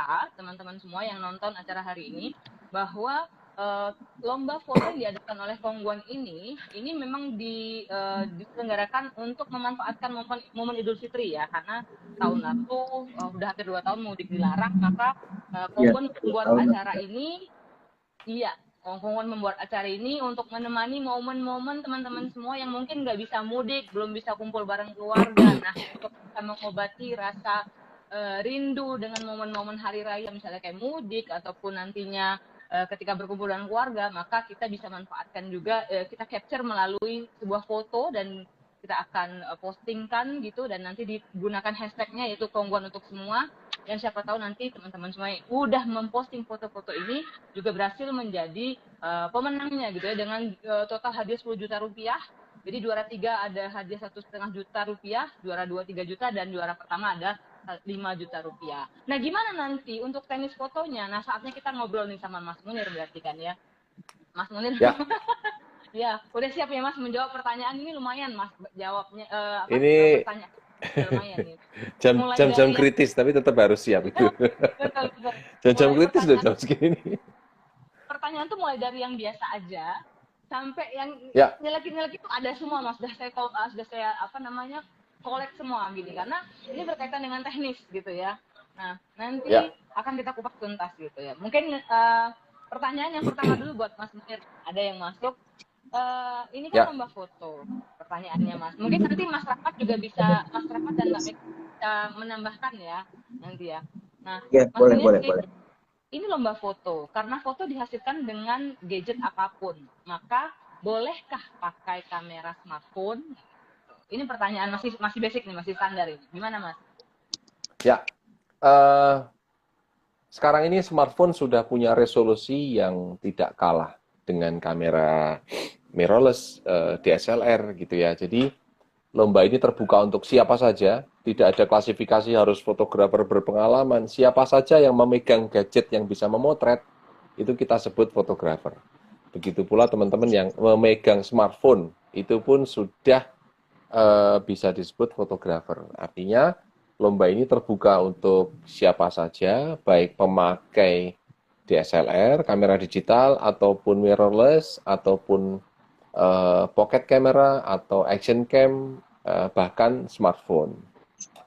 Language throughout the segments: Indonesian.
kita, teman-teman semua yang nonton acara hari ini, bahwa lomba foto yang diadakan oleh Kongguan ini memang diselenggarakan untuk memanfaatkan momen Idul Fitri ya, karena tahun lalu udah hampir 2 tahun mudik dilarang, maka Kongguan membuat acara ini, iya, Kongguan membuat acara ini untuk menemani momen-momen teman-teman semua yang mungkin nggak bisa mudik, belum bisa kumpul bareng keluarga. Nah, untuk bisa mengobati rasa rindu dengan momen-momen hari raya, misalnya kayak mudik ataupun nantinya ketika berkumpul dengan keluarga, maka kita bisa manfaatkan juga, kita capture melalui sebuah foto dan kita akan postingkan gitu, dan nanti digunakan hashtagnya yaitu Kongguan untuk semua. Dan siapa tahu nanti teman-teman semua yang udah memposting foto-foto ini juga berhasil menjadi pemenangnya gitu ya, dengan total hadiah 10 juta rupiah. Jadi juara 3 ada hadiah 1,5 juta rupiah, juara 2 3 juta, dan juara pertama ada 5 juta rupiah. Nah, gimana nanti untuk teknis fotonya? Nah, saatnya kita ngobrol nih sama Mas Munir berarti kan ya. Mas Munir. Ya. Ya, udah siap ya Mas menjawab pertanyaan ini? Lumayan Mas jawabnya, Ini pertanyaan lumayan nih. jam-jam kritis, tapi tetap harus siap itu. Betul. Jam-jam kritis loh jam segini. Pertanyaan tuh mulai dari yang biasa aja sampai yang nyelekit itu ada semua Mas. Sudah saya collect semua gini, karena ini berkaitan dengan teknis gitu ya. Nah, nanti akan kita kupas tuntas gitu ya. Mungkin pertanyaan yang pertama dulu buat Mas Munir. Ada yang masuk. Ini kan lomba foto. Pertanyaannya Mas. Mungkin nanti Mas Rahmat juga bisa, Mas Rahmat dan Mbak Meg bisa menambahkan ya nanti ya. Nah, Mas Munir, boleh. Ini lomba foto, karena foto dihasilkan dengan gadget apapun, maka bolehkah pakai kamera smartphone? Ini pertanyaan masih basic nih, masih standar ini. Gimana Mas? Ya, sekarang ini smartphone sudah punya resolusi yang tidak kalah dengan kamera mirrorless DSLR gitu ya. Jadi lomba ini terbuka untuk siapa saja, tidak ada klasifikasi harus fotografer berpengalaman. Siapa saja yang memegang gadget yang bisa memotret, itu kita sebut fotografer. Begitu pula teman-teman yang memegang smartphone, itu pun sudah bisa disebut fotografer. Artinya, lomba ini terbuka untuk siapa saja, baik pemakai DSLR, kamera digital, ataupun mirrorless, ataupun pocket camera atau action cam, bahkan smartphone.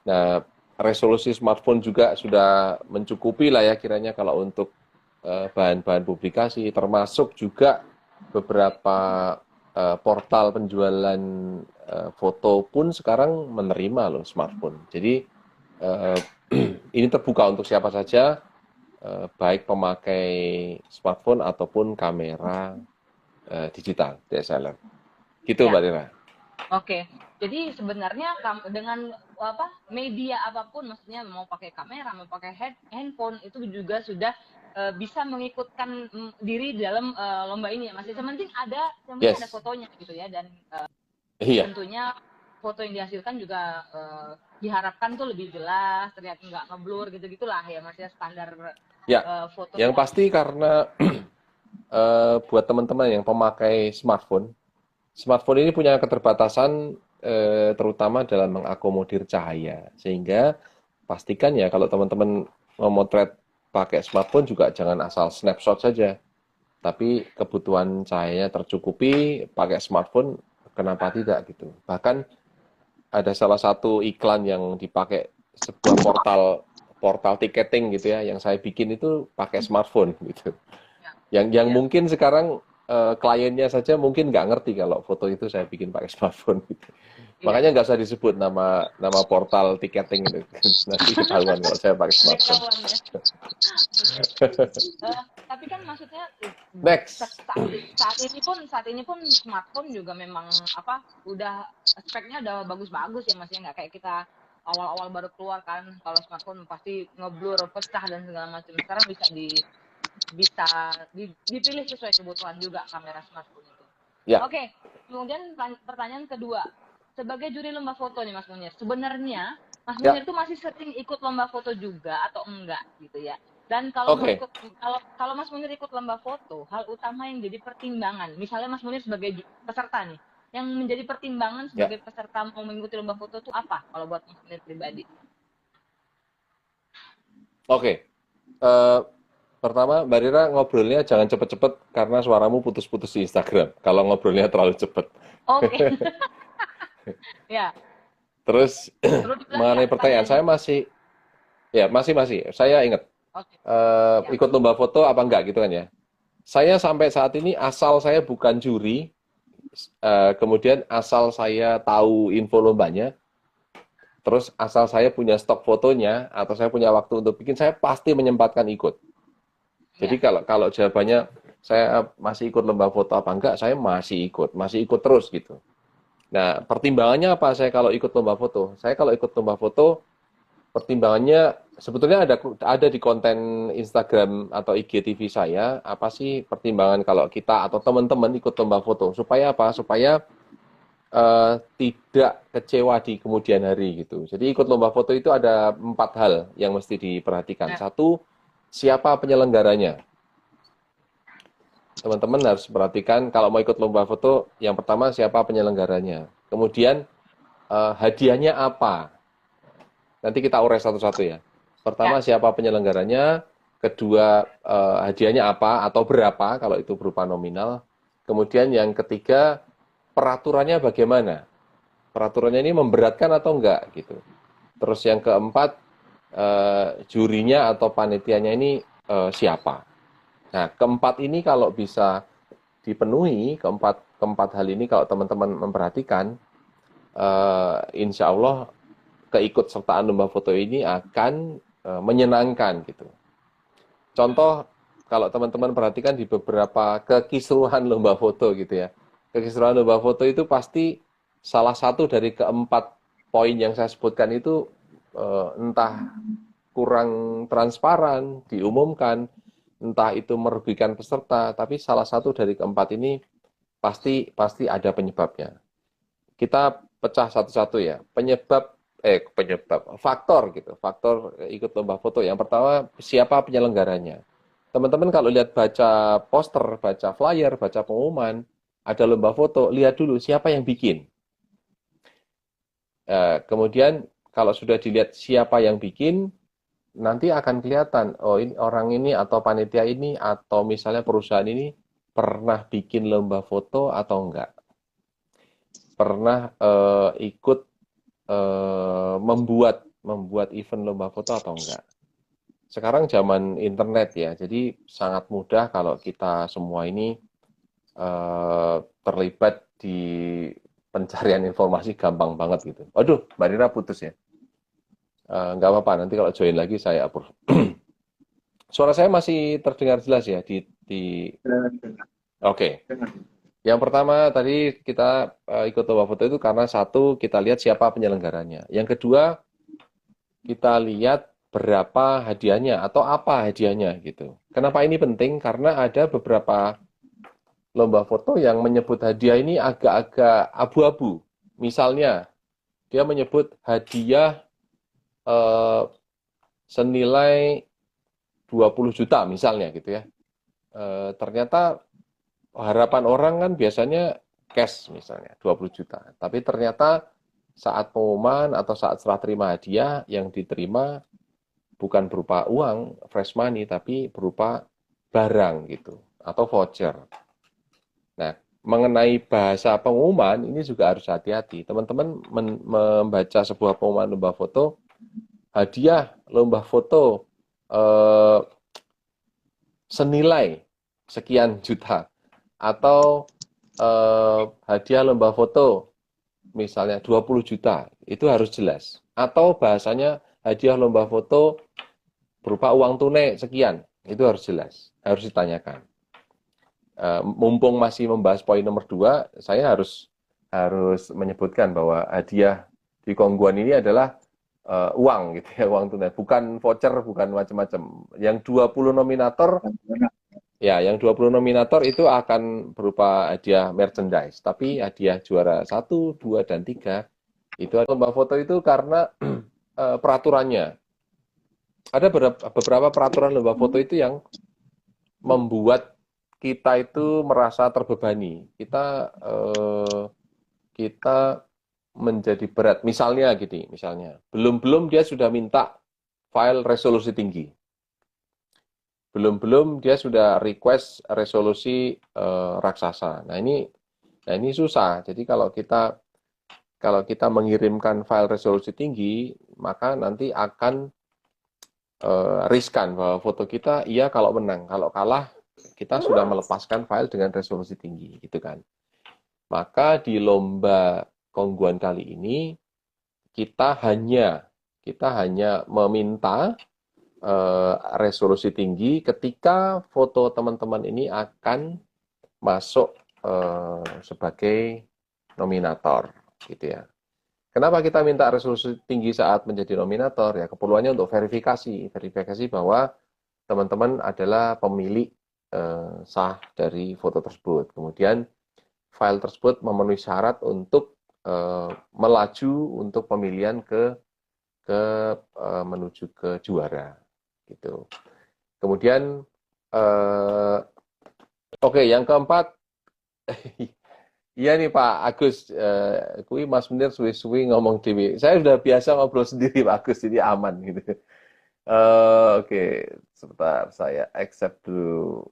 Nah, resolusi smartphone juga sudah mencukupi lah ya kiranya kalau untuk bahan-bahan publikasi, termasuk juga beberapa portal penjualan foto pun sekarang menerima loh smartphone. Jadi ini terbuka untuk siapa saja, baik pemakai smartphone ataupun kamera digital DSLR. Gitu Mbak Dira. Oke. Jadi sebenarnya dengan media apapun, maksudnya mau pakai kamera, mau pakai handphone, itu juga sudah bisa mengikutkan diri dalam lomba ini ya Mas. Yang penting ada fotonya gitu ya, dan tentunya foto yang dihasilkan juga diharapkan tuh lebih jelas, terlihat nggak ngeblur gitu-gitulah ya Mas ya, standar foto. Yang pasti karena buat teman-teman yang pemakai smartphone ini punya keterbatasan terutama dalam mengakomodir cahaya. Sehingga pastikan ya kalau teman-teman memotret pakai smartphone juga jangan asal snapshot saja. Tapi kebutuhan cahayanya tercukupi, pakai smartphone kenapa tidak gitu. Bahkan ada salah satu iklan yang dipakai sebuah portal tiketing gitu ya, yang saya bikin itu pakai smartphone gitu. Yang mungkin sekarang kliennya saja mungkin nggak ngerti kalau foto itu saya bikin pakai smartphone gitu. Makanya nggak usah disebut nama portal tiketing itu. Nanti ketahuan kalau saya pakai smartphone. Tapi kan maksudnya next saat ini pun smartphone juga memang udah speknya udah bagus-bagus ya Mas ya, nggak kayak kita awal-awal baru keluar kan, kalau smartphone pasti ngeblur, pecah dan segala macam. Sekarang bisa dipilih sesuai kebutuhan juga kamera smartphone itu. Oke, kemudian pertanyaan kedua, sebagai juri lomba foto nih Mas Munir, sebenarnya Mas Munir itu masih sering ikut lomba foto juga atau enggak gitu ya? Dan kalau kalau Mas Munir ikut lomba foto, hal utama yang jadi pertimbangan, misalnya Mas Munir sebagai peserta nih, yang menjadi pertimbangan sebagai peserta mau mengikuti lomba foto itu apa kalau buat Mas Munir pribadi? Oke. Eh, pertama, Mbak Rira ngobrolnya jangan cepet-cepet karena suaramu putus-putus di Instagram. Kalau ngobrolnya terlalu cepet. Oke. Ya, Terus perlu diulangi ya mengenai pertanyaan, pertanyaannya. saya masih, ya masih, saya ingat Oke, ya. ikut lomba foto apa enggak gitu kan ya. Saya sampai saat ini asal saya bukan juri, kemudian asal saya tahu info lombanya, terus asal saya punya stok fotonya atau saya punya waktu untuk bikin, saya pasti menyempatkan ikut. Jadi Ya. kalau kalau jawabannya saya masih ikut lomba foto apa enggak, saya masih ikut terus gitu. Nah, pertimbangannya apa saya kalau ikut lomba foto? Saya kalau ikut lomba foto, pertimbangannya sebetulnya ada di konten Instagram atau IGTV saya, apa sih pertimbangan kalau kita atau teman-teman ikut lomba foto? Supaya apa? Supaya tidak kecewa di kemudian hari gitu. Jadi ikut lomba foto itu ada 4 hal yang mesti diperhatikan. Ya. Satu, siapa penyelenggaranya? Teman-teman harus perhatikan kalau mau ikut lomba foto, yang pertama siapa penyelenggaranya. Kemudian hadiahnya apa? Nanti kita urai satu-satu ya. Ya. Pertama siapa penyelenggaranya, kedua hadiahnya apa atau berapa kalau itu berupa nominal. Kemudian yang ketiga peraturannya bagaimana? Peraturannya ini memberatkan atau enggak gitu. Terus yang keempat jurinya atau panitianya ini siapa? Nah, keempat ini kalau bisa dipenuhi, keempat hal ini kalau teman-teman memperhatikan, insya Allah keikutsertaan lomba foto ini akan menyenangkan gitu. Contoh, kalau teman-teman perhatikan di beberapa kekisruhan lomba foto gitu ya. Kekisruhan lomba foto itu pasti salah satu dari keempat poin yang saya sebutkan itu entah kurang transparan, diumumkan, entah itu merugikan peserta, tapi salah satu dari keempat ini pasti pasti ada penyebabnya. Kita pecah satu-satu ya. Penyebab faktor gitu. Faktor ikut lomba foto. Yang pertama, siapa penyelenggaranya? Teman-teman kalau lihat baca poster, baca flyer, baca pengumuman, ada lomba foto, lihat dulu siapa yang bikin. Kemudian kalau sudah dilihat siapa yang bikin, nanti akan kelihatan, oh ini orang ini atau panitia ini atau misalnya perusahaan ini pernah bikin lomba foto atau enggak. Pernah ikut membuat event lomba foto atau enggak. Sekarang zaman internet ya, jadi sangat mudah kalau kita semua ini terlibat di pencarian informasi gampang banget gitu. Waduh, Mbak Rira putus ya. Nggak apa-apa, nanti kalau join lagi saya approve. Suara saya masih terdengar jelas ya Oke. Yang pertama tadi kita ikut lomba foto itu karena satu kita lihat siapa penyelenggaranya. Yang kedua kita lihat berapa hadiahnya atau apa hadiahnya gitu. Kenapa ini penting? Karena ada beberapa lomba foto yang menyebut hadiah ini agak-agak abu-abu. Misalnya dia menyebut hadiah eh, senilai 20 juta misalnya gitu ya. Ternyata harapan orang kan biasanya cash misalnya 20 juta. Tapi ternyata saat pengumuman atau saat serah terima hadiah yang diterima bukan berupa uang, fresh money, tapi berupa barang gitu atau voucher. Nah, mengenai bahasa pengumuman ini juga harus hati-hati. Teman-teman membaca sebuah pengumuman lomba foto, hadiah lomba foto eh, senilai sekian juta atau hadiah lomba foto misalnya 20 juta, itu harus jelas. Atau bahasanya hadiah lomba foto berupa uang tunai sekian, itu harus jelas, harus ditanyakan. Mumpung masih membahas poin nomor 2, saya harus menyebutkan bahwa hadiah di Kongguan ini adalah uang gitu ya, uang tunai, bukan voucher, bukan macam-macam. Yang 20 nominator ya, yang 20 nominator itu akan berupa hadiah merchandise, tapi hadiah juara 1, 2 dan 3 itu lomba foto itu karena peraturannya. Ada beberapa peraturan lomba foto itu yang membuat kita itu merasa terbebani. Kita menjadi berat. Misalnya gini, misalnya belum dia sudah minta file resolusi tinggi. belum dia sudah request resolusi raksasa. Nah ini susah. Jadi kalau kita mengirimkan file resolusi tinggi, maka nanti akan riskan bahwa foto kita iya kalau menang, kalau kalah kita sudah melepaskan file dengan resolusi tinggi, gitu kan. Maka di lomba Kongguan kali ini kita hanya meminta resolusi tinggi ketika foto teman-teman ini akan masuk sebagai nominator, gitu ya. Kenapa kita minta resolusi tinggi saat menjadi nominator? Ya, keperluannya untuk verifikasi bahwa teman-teman adalah pemilik sah dari foto tersebut. Kemudian file tersebut memenuhi syarat untuk melaju untuk pemilihan menuju ke juara, gitu. Kemudian oke, yang keempat. Iya nih Pak Agus, kui Mas Munir suwi-suwi ngomong dewi. Saya sudah biasa ngobrol sendiri Pak Agus, jadi aman gitu. Oke, sebentar saya accept dulu,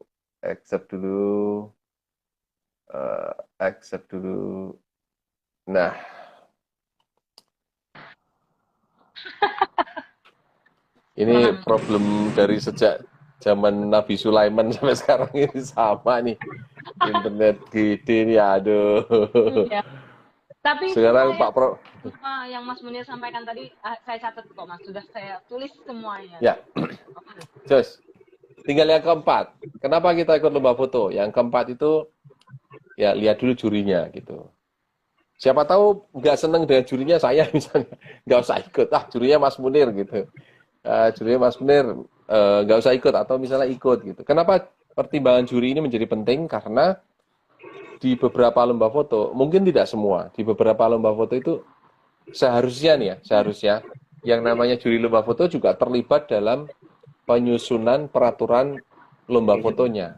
accept dulu. Nah, ini problem dari sejak zaman Nabi Sulaiman sampai sekarang ini sama nih. Internet gede nih, aduh. Iya. Tapi Sekarang Pak Pro. semua yang Mas Munir sampaikan tadi saya catat kok Mas, sudah saya tulis semuanya. Ya, Jos. Tinggal yang keempat. Kenapa kita ikut lomba foto? Yang keempat itu ya lihat dulu jurinya gitu. Siapa tahu nggak seneng dengan jurinya saya misalnya, nggak usah ikut. Jurinya Mas Munir gitu. Jurinya Mas Munir nggak usah ikut atau misalnya ikut gitu. Kenapa pertimbangan juri ini menjadi penting? Karena di beberapa lomba foto, mungkin tidak semua, di beberapa lomba foto itu seharusnya yang namanya juri lomba foto juga terlibat dalam penyusunan peraturan lomba fotonya.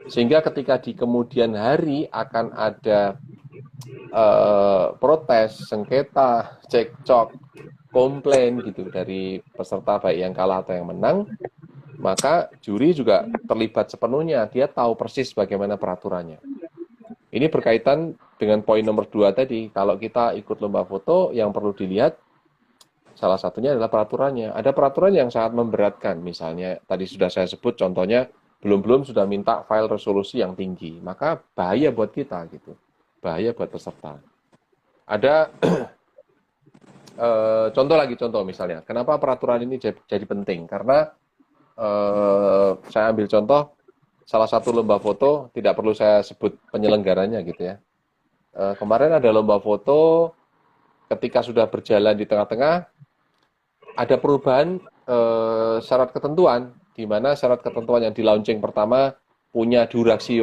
Sehingga ketika di kemudian hari akan ada protes, sengketa, cekcok, komplain gitu dari peserta baik yang kalah atau yang menang, maka juri juga terlibat sepenuhnya. Dia tahu persis bagaimana peraturannya. Ini berkaitan dengan poin nomor 2 tadi. Kalau kita ikut lomba foto, yang perlu dilihat salah satunya adalah peraturannya. Ada peraturan yang sangat memberatkan. Misalnya, tadi sudah saya sebut contohnya, belum sudah minta file resolusi yang tinggi. Maka bahaya buat kita gitu. Bahaya buat peserta. Ada contoh misalnya. Kenapa peraturan ini jadi penting? Karena saya ambil contoh salah satu lomba foto, tidak perlu saya sebut penyelenggaranya gitu ya. Kemarin ada lomba foto, ketika sudah berjalan di tengah-tengah, ada perubahan syarat ketentuan, di mana syarat ketentuan yang di launching pertama punya durasi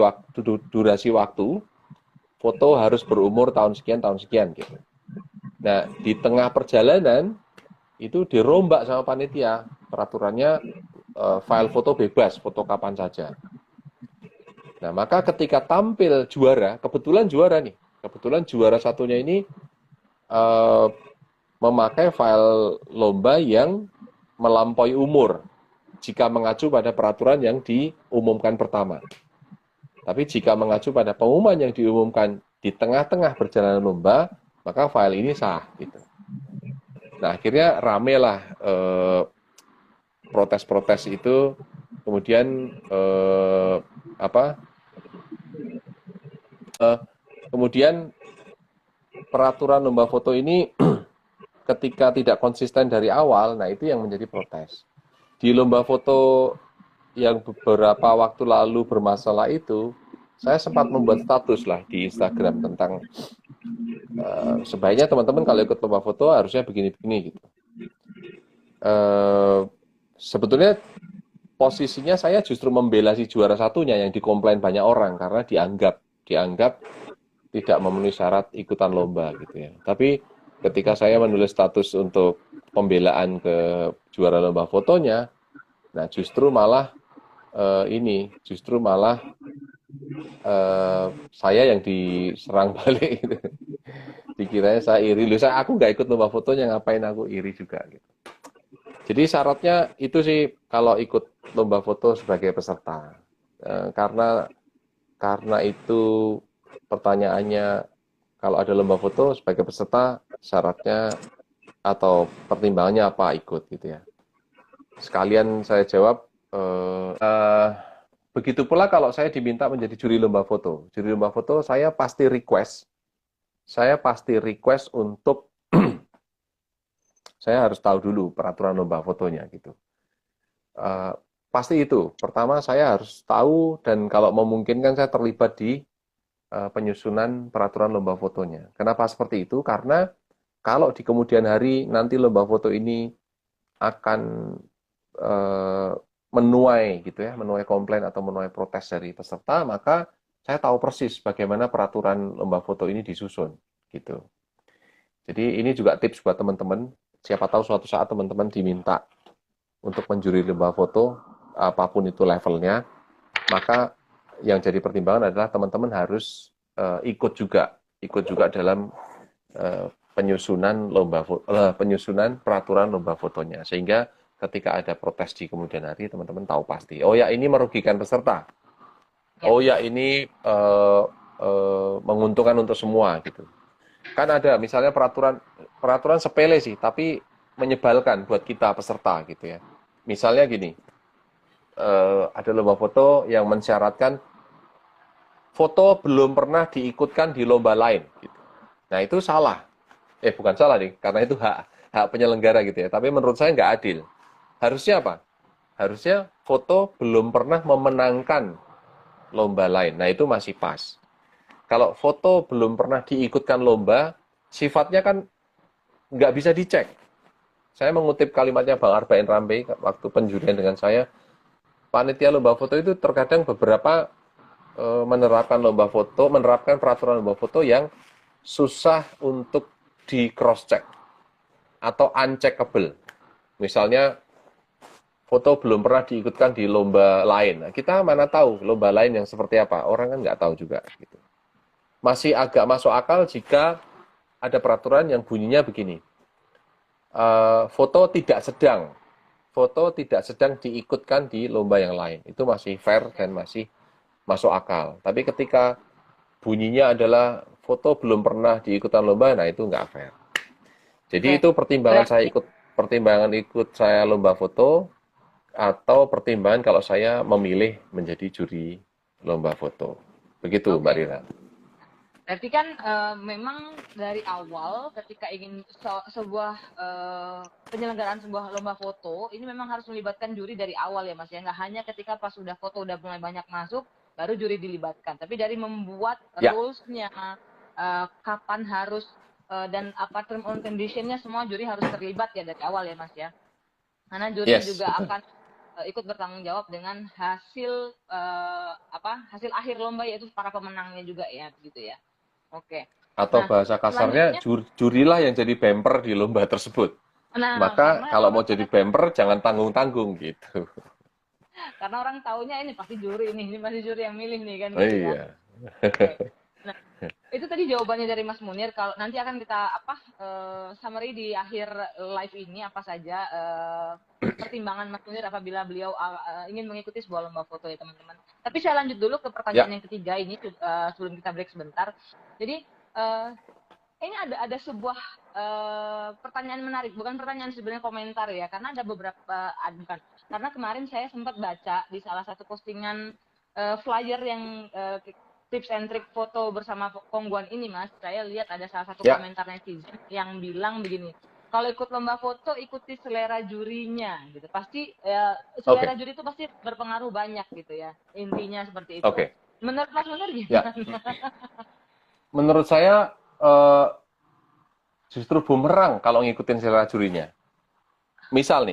waktu, foto harus berumur tahun sekian gitu. Nah, di tengah perjalanan itu dirombak sama panitia, peraturannya file foto bebas, foto kapan saja. Nah, maka ketika tampil juara, kebetulan juara satunya ini memakai file lomba yang melampaui umur jika mengacu pada peraturan yang diumumkan pertama. Tapi jika mengacu pada pengumuman yang diumumkan di tengah-tengah perjalanan lomba, maka file ini sah gitu. Nah, akhirnya ramelah protes-protes itu, kemudian kemudian peraturan lomba foto ini ketika tidak konsisten dari awal, nah itu yang menjadi protes. Di lomba foto yang beberapa waktu lalu bermasalah itu, saya sempat membuat status lah di Instagram tentang sebaiknya teman-teman kalau ikut lomba foto harusnya begini-begini gitu. Sebetulnya posisinya saya justru membela si juara satunya yang dikomplain banyak orang karena dianggap tidak memenuhi syarat ikutan lomba gitu ya. Tapi ketika saya menulis status untuk pembelaan ke juara lomba fotonya, nah justru malah saya yang diserang balik gitu. Dikiranya saya iri, aku nggak ikut lomba fotonya, ngapain aku iri juga gitu. Jadi syaratnya itu sih kalau ikut lomba foto sebagai peserta. Karena itu pertanyaannya kalau ada lomba foto sebagai peserta syaratnya atau pertimbangannya apa ikut gitu ya. Sekalian saya jawab begitu pula kalau saya diminta menjadi juri lomba foto. Juri lomba foto saya pasti request untuk saya harus tahu dulu peraturan lomba fotonya gitu. Uh, Pasti itu. Pertama saya harus tahu dan kalau memungkinkan saya terlibat di penyusunan peraturan lomba fotonya. Kenapa seperti itu? Karena kalau di kemudian hari nanti lomba foto ini akan menuai gitu ya, menuai komplain atau menuai protes dari peserta, maka saya tahu persis bagaimana peraturan lomba foto ini disusun gitu. Jadi ini juga tips buat teman-teman. Siapa tahu suatu saat teman-teman diminta untuk menjuri lomba foto, apapun itu levelnya, maka yang jadi pertimbangan adalah teman-teman harus ikut juga dalam penyusunan penyusunan peraturan lomba fotonya. Sehingga ketika ada protes di kemudian hari, teman-teman tahu pasti. Oh ya, ini merugikan peserta. Oh ya, ini menguntungkan untuk semua gitu. Kan ada misalnya peraturan sepele sih, tapi menyebalkan buat kita peserta gitu ya. Misalnya gini, ada lomba foto yang mensyaratkan foto belum pernah diikutkan di lomba lain. Gitu. Nah itu salah. Bukan salah nih, karena itu hak penyelenggara gitu ya. Tapi menurut saya nggak adil. Harusnya apa? Harusnya foto belum pernah memenangkan lomba lain. Nah itu masih pas. Kalau foto belum pernah diikutkan lomba, sifatnya kan nggak bisa dicek. Saya mengutip kalimatnya Bang Arba'in Rambe waktu penjurian dengan saya. Panitia lomba foto itu terkadang beberapa menerapkan peraturan lomba foto yang susah untuk di cross check atau uncheckable. Misalnya foto belum pernah diikutkan di lomba lain. Nah, kita mana tahu lomba lain yang seperti apa? Orang kan nggak tahu juga. Gitu. Masih agak masuk akal jika ada peraturan yang bunyinya begini. Foto tidak sedang diikutkan di lomba yang lain. Itu masih fair dan masih masuk akal. Tapi ketika bunyinya adalah foto belum pernah diikutkan lomba, nah itu nggak fair. Jadi itu pertimbangan ikut saya lomba foto atau pertimbangan kalau saya memilih menjadi juri lomba foto. Begitu, Mbak Rira. Berarti kan memang dari awal ketika ingin sebuah penyelenggaraan sebuah lomba foto, ini memang harus melibatkan juri dari awal ya Mas ya. Nggak hanya ketika pas sudah foto udah mulai banyak masuk, baru juri dilibatkan. Tapi dari membuat rules-nya, kapan harus dan apa term and condition-nya, semua juri harus terlibat ya dari awal ya Mas ya. Karena juri juga akan ikut bertanggung jawab dengan hasil hasil akhir lomba, yaitu para pemenangnya juga ya, begitu ya. Oke. Atau bahasa kasarnya jurilah yang jadi bemper di lomba tersebut. Maka kalau mau jadi bemper jangan tanggung-tanggung gitu. Karena orang taunya ini pasti juri nih, ini pasti juri yang milih nih kan. Gitu, iya. Ya. Okay. Nah, itu tadi jawabannya dari Mas Munir. Kalau nanti akan kita summary di akhir live ini apa saja pertimbangan Mas Munir apabila beliau ingin mengikuti sebuah lomba foto ya teman-teman. Tapi saya lanjut dulu ke pertanyaan yang ketiga ini sebelum kita break sebentar. Jadi ini ada sebuah pertanyaan menarik, bukan pertanyaan sebenarnya, komentar ya, karena ada beberapa karena kemarin saya sempat baca di salah satu postingan flyer yang tips and trick foto bersama Kongguan ini Mas, saya lihat ada salah satu komentar netizen yang bilang begini, kalau ikut lomba foto ikuti selera jurinya gitu, pasti selera juri itu pasti berpengaruh banyak gitu ya, intinya seperti itu. Menurut Mas Munir gimana? Menurut saya justru bumerang kalau ngikutin selera jurinya. Misal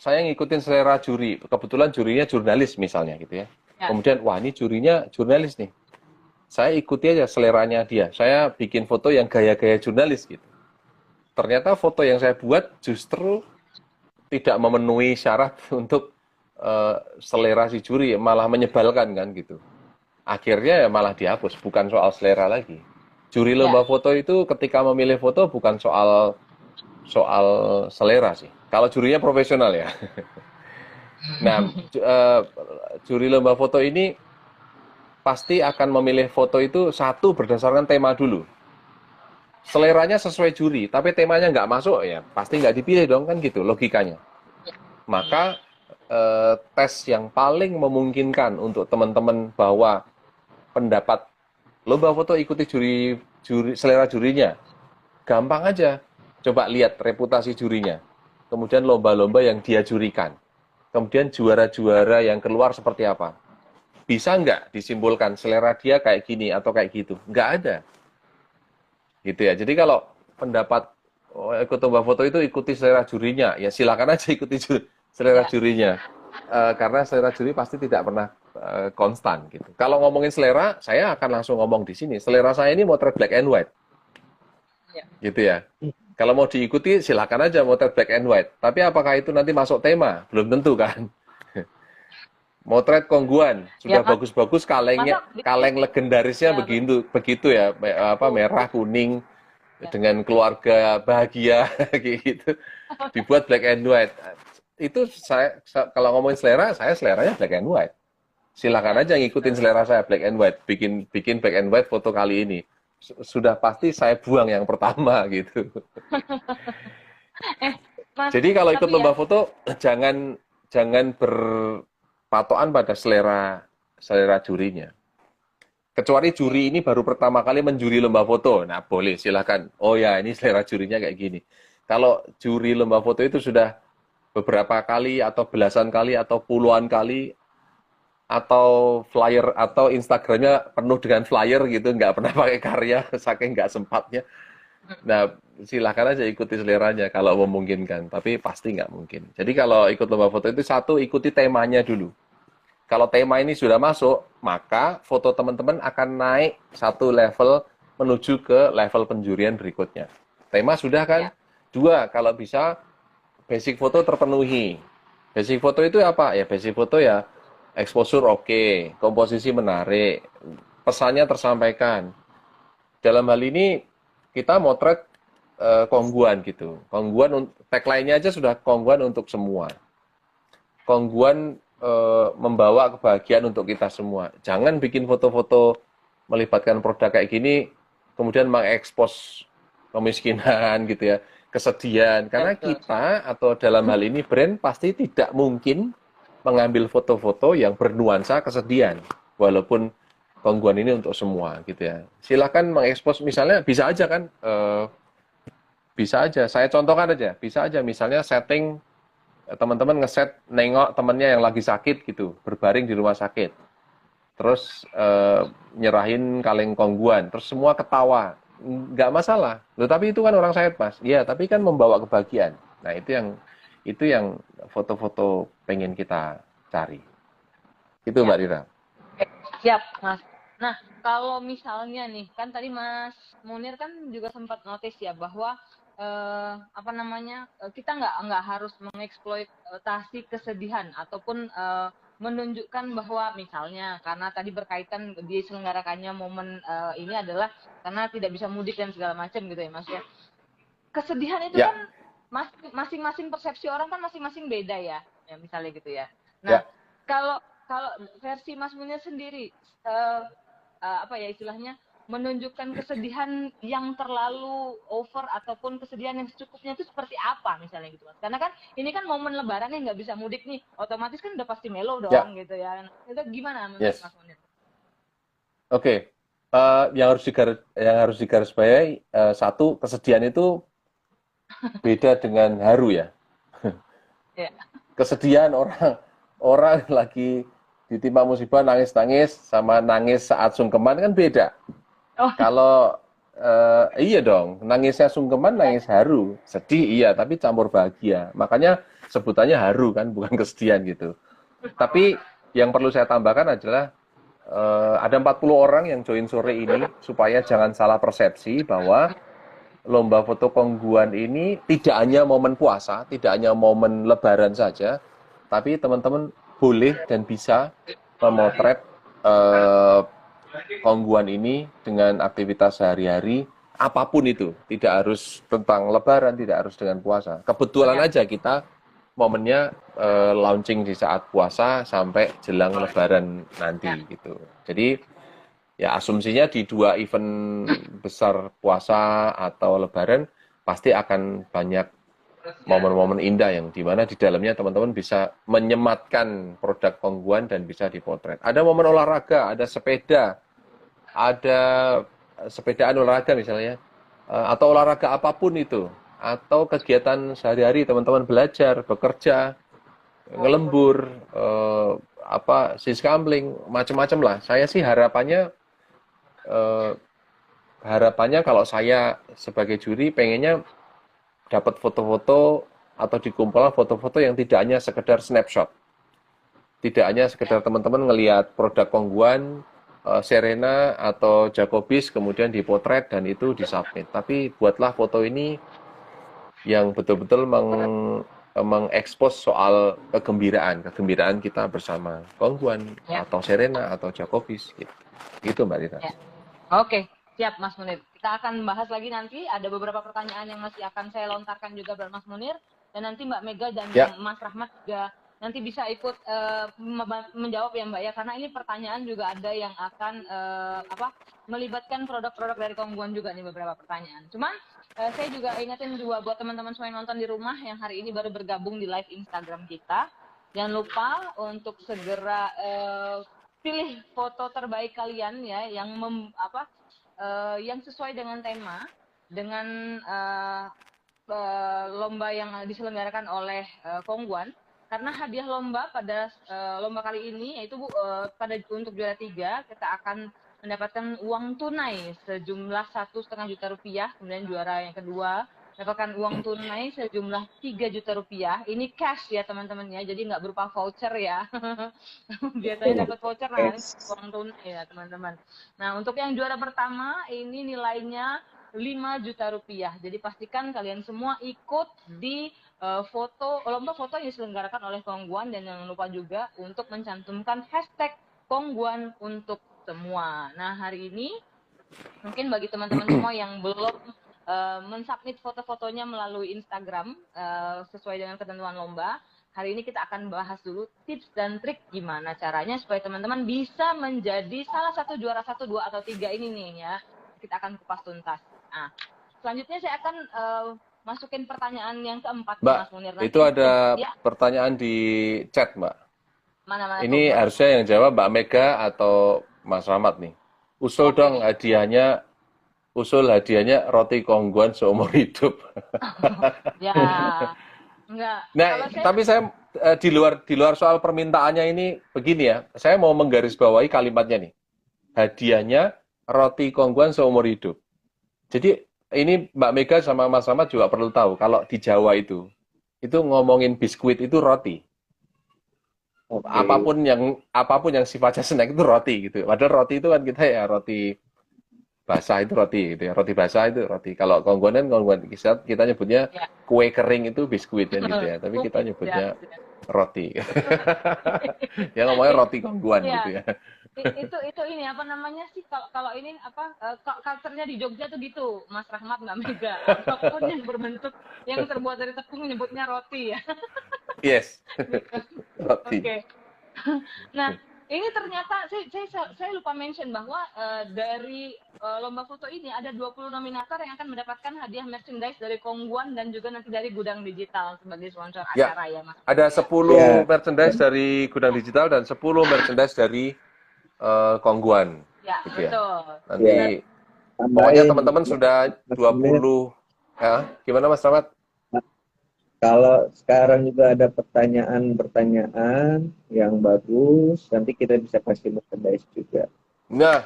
saya ngikutin selera juri, kebetulan jurinya jurnalis misalnya gitu ya. Kemudian, wah ini jurinya jurnalis nih. Saya ikuti aja seleranya dia. Saya bikin foto yang gaya-gaya jurnalis gitu. Ternyata foto yang saya buat justru tidak memenuhi syarat untuk selera si juri, malah menyebalkan kan gitu. Akhirnya malah dihapus, bukan soal selera lagi. Juri lomba foto itu ketika memilih foto bukan soal soal selera sih. Kalau jurinya profesional ya. Nah, juri lomba foto ini pasti akan memilih foto itu satu berdasarkan tema dulu. Seleranya sesuai juri, tapi temanya nggak masuk ya pasti nggak dipilih dong kan gitu logikanya. Maka tes yang paling memungkinkan untuk teman-teman bahwa pendapat lomba foto ikuti selera jurinya, gampang aja. Coba lihat reputasi jurinya. Kemudian lomba-lomba yang dia jurikan. Kemudian juara-juara yang keluar seperti apa. Bisa nggak disimpulkan selera dia kayak gini atau kayak gitu? Nggak ada. Gitu ya. Jadi kalau pendapat ikut lomba foto itu ikuti selera jurinya, ya silakan aja ikuti selera Ya. jurinya. Karena selera juri pasti tidak pernah konstan gitu. Kalau ngomongin selera, saya akan langsung ngomong di sini. Selera saya ini motret black and white. Ya. Gitu ya. Kalau mau diikuti silakan aja motret black and white. Tapi apakah itu nanti masuk tema? Belum tentu kan. Motret kongguan sudah Ya, bagus-bagus kaleng legendarisnya ya, begitu ya merah kuning dengan keluarga bahagia kayak gitu dibuat black and white. Itu saya kalau ngomongin selera, saya seleranya black and white. Silakan aja ngikutin selera saya black and white, bikin black and white foto kali ini. Sudah pasti saya buang yang pertama gitu. Mas, Jadi kalau ikut tapi ya, lomba foto jangan berpatokan pada selera jurinya. Kecuali juri ini baru pertama kali menjuri lomba foto. Nah, boleh silakan. Oh ya, ini selera jurinya kayak gini. Kalau juri lomba foto itu sudah beberapa kali atau belasan kali atau puluhan kali atau flyer atau Instagramnya penuh dengan flyer gitu, nggak pernah pakai karya, saking nggak sempatnya. Nah, silahkan aja ikuti seleranya kalau memungkinkan, tapi pasti nggak mungkin. Jadi kalau ikut lomba foto itu satu, ikuti temanya dulu. Kalau tema ini sudah masuk, maka foto teman-teman akan naik satu level menuju ke level penjurian berikutnya. Tema sudah kan? ya, Dua, kalau bisa basic foto terpenuhi. Basic foto itu apa? Ya basic foto ya exposure oke, komposisi menarik, pesannya tersampaikan. Dalam hal ini kita motret kongguan gitu. Kongguan tagline-nya aja sudah kongguan untuk semua. Kongguan membawa kebahagiaan untuk kita semua. Jangan bikin foto-foto melibatkan produk kayak gini kemudian mengekspos kemiskinan gitu ya, kesedihan. Karena betul. kita atau dalam hal ini brand pasti tidak mungkin mengambil foto-foto yang bernuansa kesedihan. Walaupun gangguan ini untuk semua gitu ya. Silakan mengekspos misalnya bisa aja kan bisa aja saya contohkan aja, bisa aja misalnya setting teman-teman ngeset nengok temennya yang lagi sakit gitu, berbaring di rumah sakit. Terus nyerahin kaleng kongguan, terus semua ketawa. Nggak masalah. Loh, tapi itu kan orang sakit, Mas. Iya, tapi kan membawa kebahagiaan. Nah, itu yang foto-foto pengen kita cari. Itu Ya. Mbak Rira. Siap, Mas. Nah, kalau misalnya nih, kan tadi Mas Munir kan juga sempat notice ya bahwa apa namanya kita nggak harus mengeksploitasi kesedihan ataupun menunjukkan bahwa misalnya karena tadi berkaitan diselenggarakannya momen ini adalah karena tidak bisa mudik dan segala macam gitu ya Mas ya. Kesedihan itu Ya, kan masing-masing persepsi orang kan masing-masing beda ya, ya misalnya gitu ya. Nah, ya. kalau kalau versi Mas Munir sendiri apa ya istilahnya menunjukkan kesedihan yang terlalu over ataupun kesedihan yang secukupnya itu seperti apa misalnya gitu Mas. Karena kan ini kan momen lebaran yang nggak bisa mudik nih, otomatis kan udah pasti melo Ya, dong gitu ya. Itu gimana menurut yes. Mas Munir? Oke. Yang harus digarisbawahi satu, kesedihan itu beda dengan haru ya. Ya. Kesedihan orang orang lagi ditimpa musibah nangis-nangis sama nangis saat sungkeman kan beda. Oh, Kalau iya dong, nangisnya sungkeman, ya. nangis haru, sedih iya, tapi campur bahagia. Makanya sebutannya haru kan, bukan kesedihan gitu. Tapi yang perlu saya tambahkan adalah ada 40 orang yang join sore ini supaya jangan salah persepsi bahwa lomba foto kongguan ini tidak hanya momen puasa, tidak hanya momen lebaran saja, tapi teman-teman boleh dan bisa memotret kongguan ini dengan aktivitas sehari-hari apapun itu, tidak harus tentang Lebaran, tidak harus dengan puasa. Kebetulan Ya, aja kita momennya launching di saat puasa sampai jelang Lebaran ya, nanti gitu. Jadi ya asumsinya di dua event besar puasa atau Lebaran pasti akan banyak momen-momen indah yang dimana di dalamnya teman-teman bisa menyematkan produk Kongguan dan bisa dipotret. Ada momen olahraga, ada sepeda, ada sepedaan olahraga misalnya, atau olahraga apapun itu, atau kegiatan sehari-hari teman-teman belajar, bekerja, ngelembur, siskambling, macam-macam lah. Saya sih eh, harapannya kalau saya sebagai juri pengennya dapat foto-foto atau dikumpulkan foto-foto yang tidak hanya sekedar snapshot. Tidak hanya sekedar teman-teman ngelihat produk Kongguan, Serena atau Jacobis kemudian dipotret dan itu disubmit. Tapi buatlah foto ini yang betul-betul mengekspos soal kegembiraan kita bersama Kongguan ya, atau Serena atau Jacobis gitu. Itu Mbak Rita. ya. Oke, siap Mas Munir. Kita akan bahas lagi nanti. Ada beberapa pertanyaan yang masih akan saya lontarkan juga buat Mas Munir. Dan nanti Mbak Mega dan Ya, Mas Rahmat juga nanti bisa ikut menjawab ya Mbak ya. Karena ini pertanyaan juga ada yang akan melibatkan produk-produk dari Kongguan juga nih beberapa pertanyaan. Cuman saya juga ingetin juga buat teman-teman semua yang nonton di rumah yang hari ini baru bergabung di live Instagram kita. Jangan lupa untuk segera pilih foto terbaik kalian ya yang sesuai dengan tema dengan lomba yang diselenggarakan oleh Kongguan karena hadiah lomba pada lomba kali ini yaitu pada untuk juara 3 kita akan mendapatkan uang tunai sejumlah 1,5 juta rupiah, kemudian juara yang kedua mendapatkan uang tunai sejumlah 3 juta rupiah. Ini cash ya teman-teman ya, jadi nggak berupa voucher ya. Biasanya dapat voucher, nah ini uang tunai ya teman-teman. Nah untuk yang juara pertama ini nilainya 5 juta rupiah. Jadi pastikan kalian semua ikut di lomba foto yang diselenggarakan oleh Kongguan dan jangan lupa juga untuk mencantumkan hashtag Kongguan untuk semua. Nah hari ini mungkin bagi teman-teman semua yang belum mensubmit foto-fotonya melalui Instagram sesuai dengan ketentuan lomba, hari ini kita akan bahas dulu tips dan trik gimana caranya supaya teman-teman bisa menjadi salah satu juara 1, 2, atau 3 ini nih ya. Kita akan kupas tuntas. Nah, selanjutnya saya akan masukin pertanyaan yang keempat nih Mbak, Mas Munir. itu Nanti ada ya, pertanyaan di chat, Mbak. mana-mana tuh Ini boleh. harusnya yang jawab Mbak Mega atau Mas Rahmat nih. Usul Oke. dong hadiahnya roti Kongguan seumur hidup. Ya, enggak. Nah, Kalau saya tapi saya di luar soal permintaannya ini begini ya. Saya mau menggarisbawahi kalimatnya nih. Hadiahnya roti Kongguan seumur hidup. Jadi ini Mbak Mega sama Mas Rahmat juga perlu tahu kalau di Jawa itu ngomongin biskuit itu roti. Oke, Apapun yang sifatnya snack itu roti gitu. Padahal roti itu kan kita ya roti basah itu roti gitu ya. Roti basah itu roti. Kalau kongguan kita nyebutnya ya. kue kering itu biskuit kan gitu ya. Tapi kita Kumis ya. nyebutnya roti. Ya ngomongnya roti kongguan Ya, gitu ya. itu ini apa namanya sih kalau ini culture-nya di Jogja tuh gitu, Mas Rahmat Mbak Mega. Apapun yang berbentuk yang terbuat dari tepung nyebutnya roti ya. Yes, Gitu. roti. Oke. Nah, ini ternyata saya lupa mention bahwa dari lomba foto ini ada 20 nominator yang akan mendapatkan hadiah merchandise dari Kongguan dan juga nanti dari Gudang Digital sebagai sponsor Ya, acara ya, Mas. ada Ya. 10 ya, merchandise dari Gudang Digital dan 10 merchandise dari Kongguan Ya, gitu ya. betul. Nanti ya. pokoknya Tambahin, teman-teman sudah Mas Munir, 20 ya. Gimana Mas Rahmat? kalau sekarang juga ada pertanyaan-pertanyaan yang bagus, nanti kita bisa kasih merchandise juga. Nah,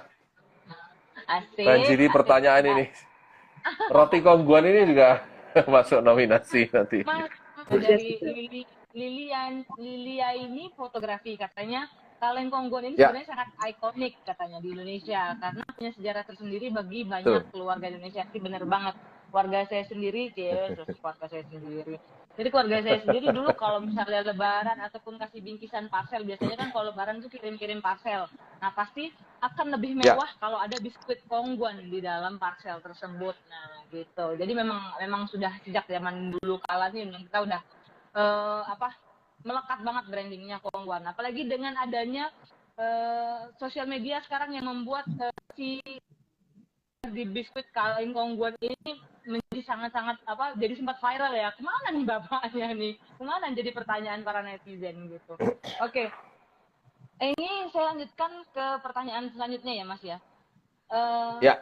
Asik, banjiri asik. pertanyaan ini. Roti Kongguan ini juga masuk nominasi nanti. Mas, dari Lilia ini fotografi katanya Kaleng Kongguan ini Ya, sebenarnya sangat ikonik katanya di Indonesia karena punya sejarah tersendiri bagi banyak tuh. keluarga Indonesia. Sih bener banget. Warga saya sendiri, keluarga saya sendiri. Jadi keluarga saya sendiri dulu kalau misalnya lebaran ataupun kasih bingkisan parcel, biasanya kan kalau lebaran tuh kirim-kirim parcel. Nah, pasti akan lebih Ya, mewah kalau ada biskuit Kongguan di dalam parcel tersebut. Nah, gitu. Jadi memang sudah sejak zaman dulu kala nih kita udah apa melekat banget brandingnya Kongguan. Apalagi dengan adanya sosial media sekarang yang membuat si di biskuit kaleng Kongguan ini menjadi sangat-sangat apa jadi sempat viral ya, kemana nih bapaknya nih, kemana jadi pertanyaan para netizen gitu. Oke, ini saya lanjutkan ke pertanyaan selanjutnya ya Mas ya. ya,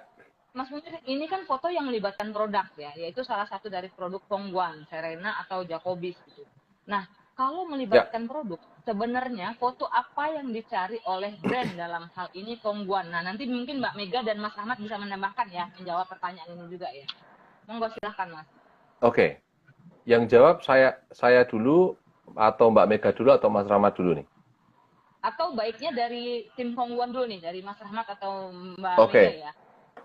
Mas Munir, ini kan foto yang melibatkan produk ya, yaitu salah satu dari produk Kongguan, Serena atau Jacobis gitu. Nah, kalau ya. melibatkan produk, sebenarnya foto apa yang dicari oleh brand dalam hal ini Kongguan? Nah, nanti mungkin Mbak Mega dan Mas Ahmad bisa menambahkan ya, menjawab pertanyaan ini juga ya. Monggo silahkan Mas. Oke. Yang jawab saya dulu atau Mbak Mega dulu atau Mas Rahmat dulu nih? Atau baiknya dari tim Kongguan dulu nih, dari Mas Ahmad atau Mbak Oke. Mega ya.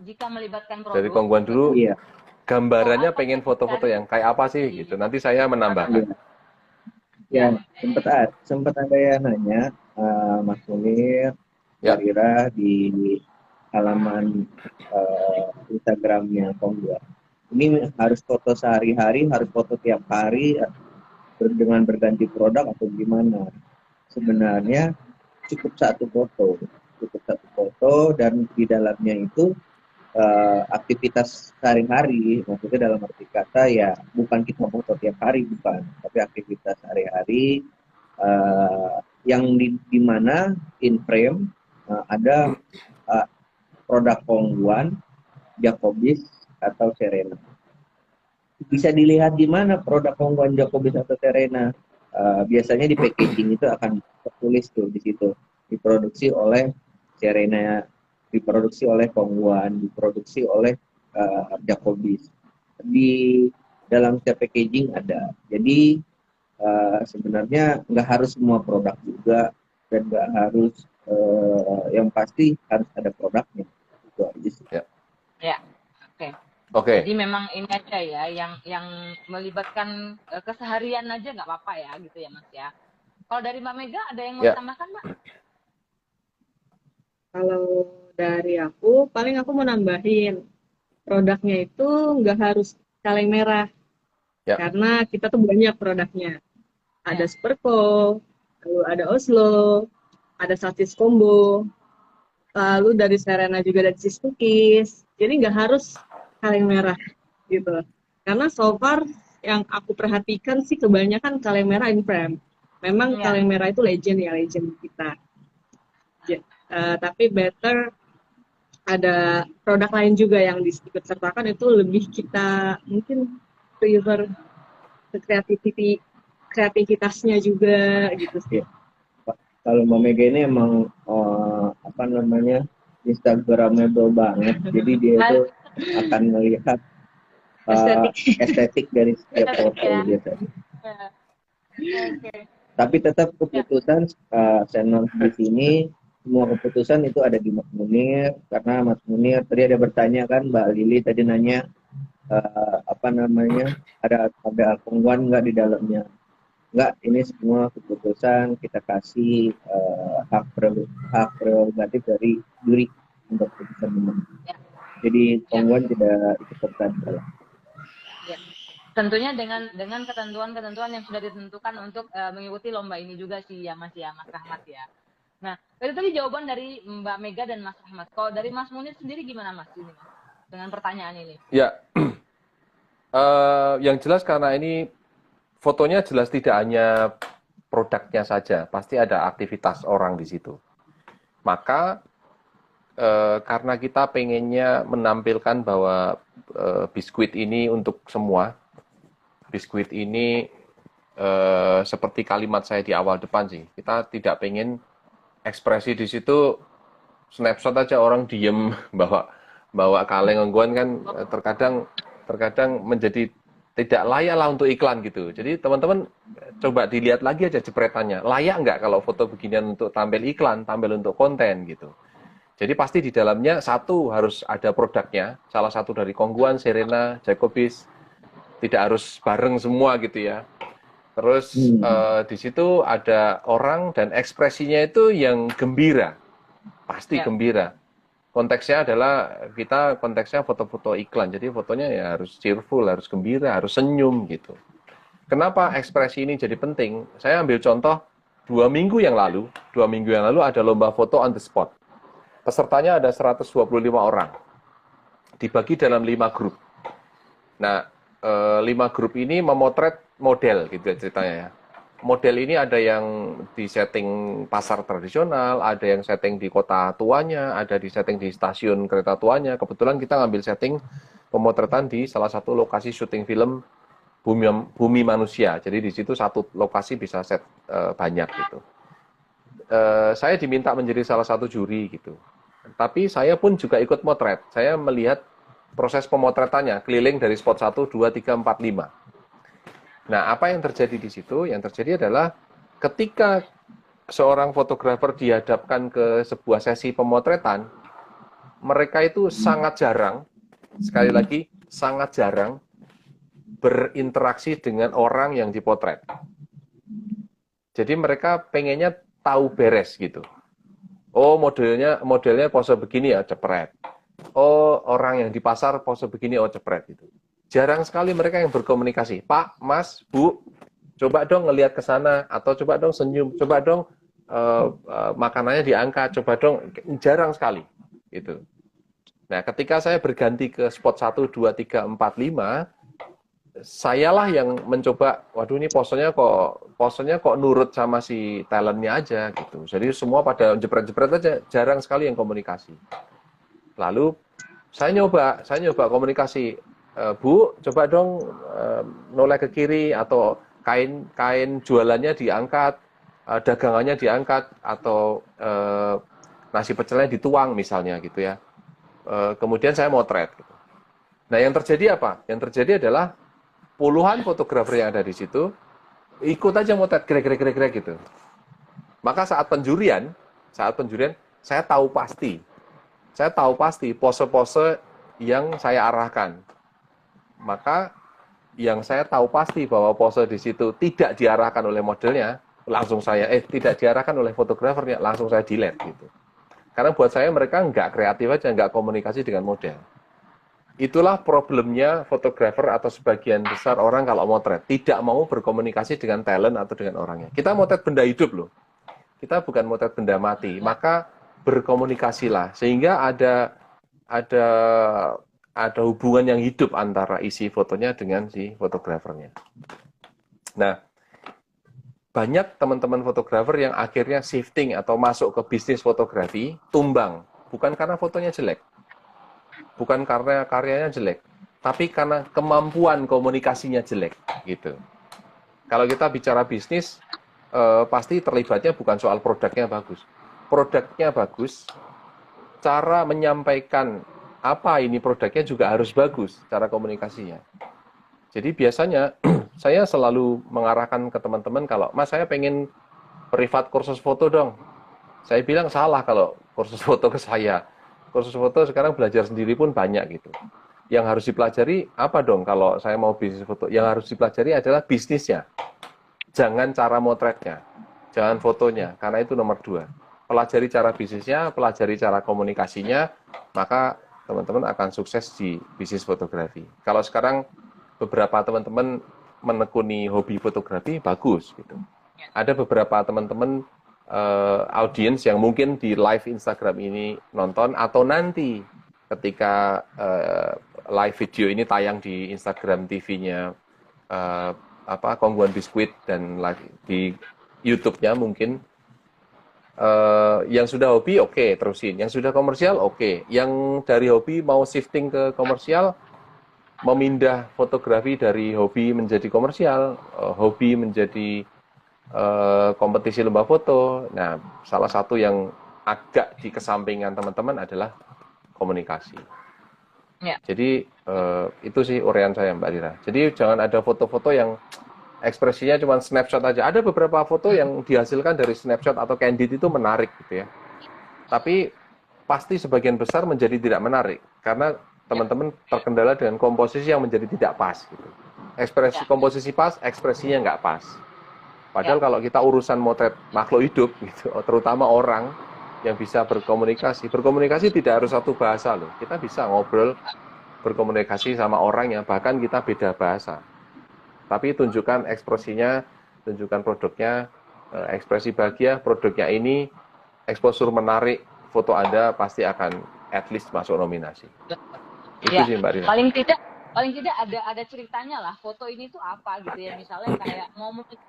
Jika melibatkan Dari produk, Kongguan dulu, Iya, gambarannya apa pengen yang foto-foto dicari yang kayak apa sih di gitu. Nanti saya produk? menambahkan. iya. Ya, Ya. sempat ada yang nanya Mas Munir, Ya, Zarira di halaman Instagramnya Kongguan. Ini harus foto sehari-hari, harus foto tiap hari dengan berganti produk atau gimana? Sebenarnya cukup satu foto dan di dalamnya itu aktivitas sehari-hari, maksudnya dalam arti kata ya bukan kita foto tiap hari, bukan, tapi aktivitas sehari-hari yang di mana in frame ada produk Kongguan, Jacobis atau Serena. Bisa dilihat di mana produk Kongguan, Jacobis atau Serena. Biasanya di packaging itu akan tertulis tuh di situ, diproduksi oleh Serena, diproduksi oleh Kongguan, diproduksi oleh Jacobis. Di dalam setiap packaging ada. Jadi sebenarnya nggak harus semua produk juga, dan nggak harus yang pasti harus ada produknya. Itu aja sih. ya. Ya. Oke. Oke. Jadi memang ini aja ya, yang melibatkan keseharian aja nggak apa-apa ya, gitu ya Mas ya. Kalau dari Mbak Mega ada yang mau Ya, ditambahkan Mbak? Kalau dari aku, paling aku mau nambahin produknya itu nggak harus kaleng merah, ya. karena kita tuh banyak produknya. Ada Ya. Superco, lalu ada Oslo, ada Satis Combo, lalu dari Serena juga ada cheese cookies. Jadi nggak harus kaleng merah gitu. Karena so far yang aku perhatikan sih kebanyakan kaleng merah in frame. Memang Ya. kaleng merah itu legend kita. Tapi better ada produk lain juga yang ikut sertakan, itu lebih kita mungkin prefer ke kreativitasnya juga gitu sih. Kalau Mbak Mega ini emang apa namanya, Instagramable banget, jadi dia itu akan melihat estetik dari setiap foto Ya. biasanya. Oke. Tapi tetap keputusan channel di sini, semua keputusan itu ada di Mas Munir, karena Mas Munir tadi ada bertanya kan, Mbak Lili tadi nanya apa namanya, ada Kongguan nggak di dalamnya? Enggak, ini semua keputusan kita kasih hak prerogatif dari juri untuk keputusan menang. Ya. Jadi Kongguan tidak ikut serta di dalam. Ya. Tentunya dengan ketentuan-ketentuan yang sudah ditentukan untuk mengikuti lomba ini juga sih ya Mas Rahmat ya. Nah, itu tadi jawaban dari Mbak Mega dan Mas Rahmat. Kalau dari Mas Munir sendiri gimana Mas ini Mas? Dengan pertanyaan ini? Ya, yang jelas karena ini fotonya jelas tidak hanya produknya saja, pasti ada aktivitas orang di situ. Maka karena kita pengennya menampilkan bahwa biskuit ini untuk semua, biskuit ini seperti kalimat saya di awal depan sih, kita tidak pengen ekspresi di situ snapshot aja orang diem bawa kaleng Kongguan kan terkadang menjadi tidak layak lah untuk iklan gitu. Jadi teman-teman coba dilihat lagi aja jepretannya, layak nggak kalau foto beginian untuk tampil iklan, tampil untuk konten gitu. Jadi pasti di dalamnya satu harus ada produknya, salah satu dari Kongguan, Serena, Jacobis, tidak harus bareng semua gitu ya. Terus di situ ada orang dan ekspresinya itu yang gembira, pasti Ya. gembira. Konteksnya adalah kita konteksnya foto-foto iklan, jadi fotonya ya harus cheerful, harus gembira, harus senyum gitu. Kenapa ekspresi ini jadi penting? Saya ambil contoh 2 minggu yang lalu ada lomba foto on the spot. Pesertanya ada 125 orang, dibagi dalam 5 grup. Nah, 5 grup ini memotret model gitu ya ceritanya ya. Model ini ada yang di setting pasar tradisional, ada yang setting di kota tuanya, ada di setting di stasiun kereta tuanya. Kebetulan kita ngambil setting pemotretan di salah satu lokasi syuting film Bumi Manusia. Jadi di situ satu lokasi bisa set banyak gitu. Saya diminta menjadi salah satu juri gitu. Tapi saya pun juga ikut motret. Saya melihat proses pemotretannya keliling dari spot 1, 2, 3, 4, 5. Nah, apa yang terjadi di situ? Yang terjadi adalah ketika seorang fotografer dihadapkan ke sebuah sesi pemotretan, mereka itu sangat jarang, sekali lagi, sangat jarang berinteraksi dengan orang yang dipotret. Jadi mereka pengennya tahu beres gitu. Oh, modelnya pose begini ya, cepret. Oh, orang yang di pasar pose begini, oh cepret gitu. Jarang sekali mereka yang berkomunikasi. Pak, Mas, Bu, coba dong ngelihat ke sana, atau coba dong senyum, coba dong makanannya diangkat, coba dong. Jarang sekali. Gitu. Nah, ketika saya berganti ke spot 1, 2, 3, 4, 5, sayalah yang mencoba, waduh ini posenya kok nurut sama si talentnya aja gitu. Jadi semua pada jepret-jepret aja, jarang sekali yang komunikasi. Lalu saya nyoba komunikasi. Bu, coba dong noleh ke kiri, atau kain jualannya diangkat, dagangannya diangkat, atau nasi pecelnya dituang misalnya gitu ya. Kemudian saya motret. Gitu. Nah, yang terjadi apa? Yang terjadi adalah puluhan fotografer yang ada di situ ikut aja motret grek gitu. Maka saat penjurian saya tahu pasti pose-pose yang saya arahkan. Maka yang saya tahu pasti bahwa pose di situ tidak diarahkan oleh modelnya, tidak diarahkan oleh fotografernya, langsung saya delete gitu. Karena buat saya mereka nggak kreatif aja, nggak komunikasi dengan model. Itulah problemnya fotografer atau sebagian besar orang kalau motret, tidak mau berkomunikasi dengan talent atau dengan orangnya. Kita motret benda hidup loh, kita bukan motret benda mati. Maka berkomunikasilah sehingga ada hubungan yang hidup antara isi fotonya dengan si fotografernya. Nah, banyak teman-teman fotografer yang akhirnya shifting atau masuk ke bisnis fotografi tumbang, bukan karena fotonya jelek, bukan karena karyanya jelek, tapi karena kemampuan komunikasinya jelek gitu. Kalau kita bicara bisnis, pasti terlibatnya bukan soal produknya bagus. Produknya bagus, cara menyampaikan apa ini produknya juga harus bagus, cara komunikasinya. Jadi biasanya saya selalu mengarahkan ke teman-teman, kalau Mas saya pengen privat kursus foto dong. Saya bilang salah kalau kursus foto ke saya. Kursus foto sekarang belajar sendiri pun banyak gitu. Yang harus dipelajari apa dong kalau saya mau bisnis foto? Yang harus dipelajari adalah bisnisnya. Jangan cara motretnya, jangan fotonya, karena itu nomor 2. Pelajari cara bisnisnya, pelajari cara komunikasinya, maka teman-teman akan sukses di bisnis fotografi. Kalau sekarang beberapa teman-teman menekuni hobi fotografi, bagus gitu. Ada beberapa teman-teman audiens yang mungkin di live Instagram ini nonton, atau nanti ketika live video ini tayang di Instagram TV-nya Kongguan Biskuit dan live di YouTube-nya mungkin. Yang sudah hobi oke, terusin. Yang sudah komersial oke. Yang dari hobi mau shifting ke komersial, memindah fotografi dari hobi menjadi komersial, hobi menjadi kompetisi lomba foto. Nah, salah satu yang agak di kesampingan teman-teman adalah komunikasi. Ya. Jadi itu sih uraian saya, Mbak Dira. Jadi jangan ada foto-foto yang ekspresinya cuma snapshot aja. Ada beberapa foto yang dihasilkan dari snapshot atau candid itu menarik gitu ya. Tapi pasti sebagian besar menjadi tidak menarik karena teman-teman terkendala dengan komposisi yang menjadi tidak pas gitu. Ekspresi komposisi pas, ekspresinya nggak pas. Padahal kalau kita urusan motret makhluk hidup, gitu, terutama orang yang bisa berkomunikasi tidak harus satu bahasa loh. Kita bisa ngobrol, berkomunikasi sama orang yang bahkan kita beda bahasa. Tapi tunjukkan ekspresinya, tunjukkan produknya, ekspresi bahagia, produknya ini, exposure menarik, foto Anda pasti akan at least masuk nominasi. Itu sih Mbak Rina. Paling tidak ada ceritanya lah, foto ini tuh apa gitu ya, misalnya kayak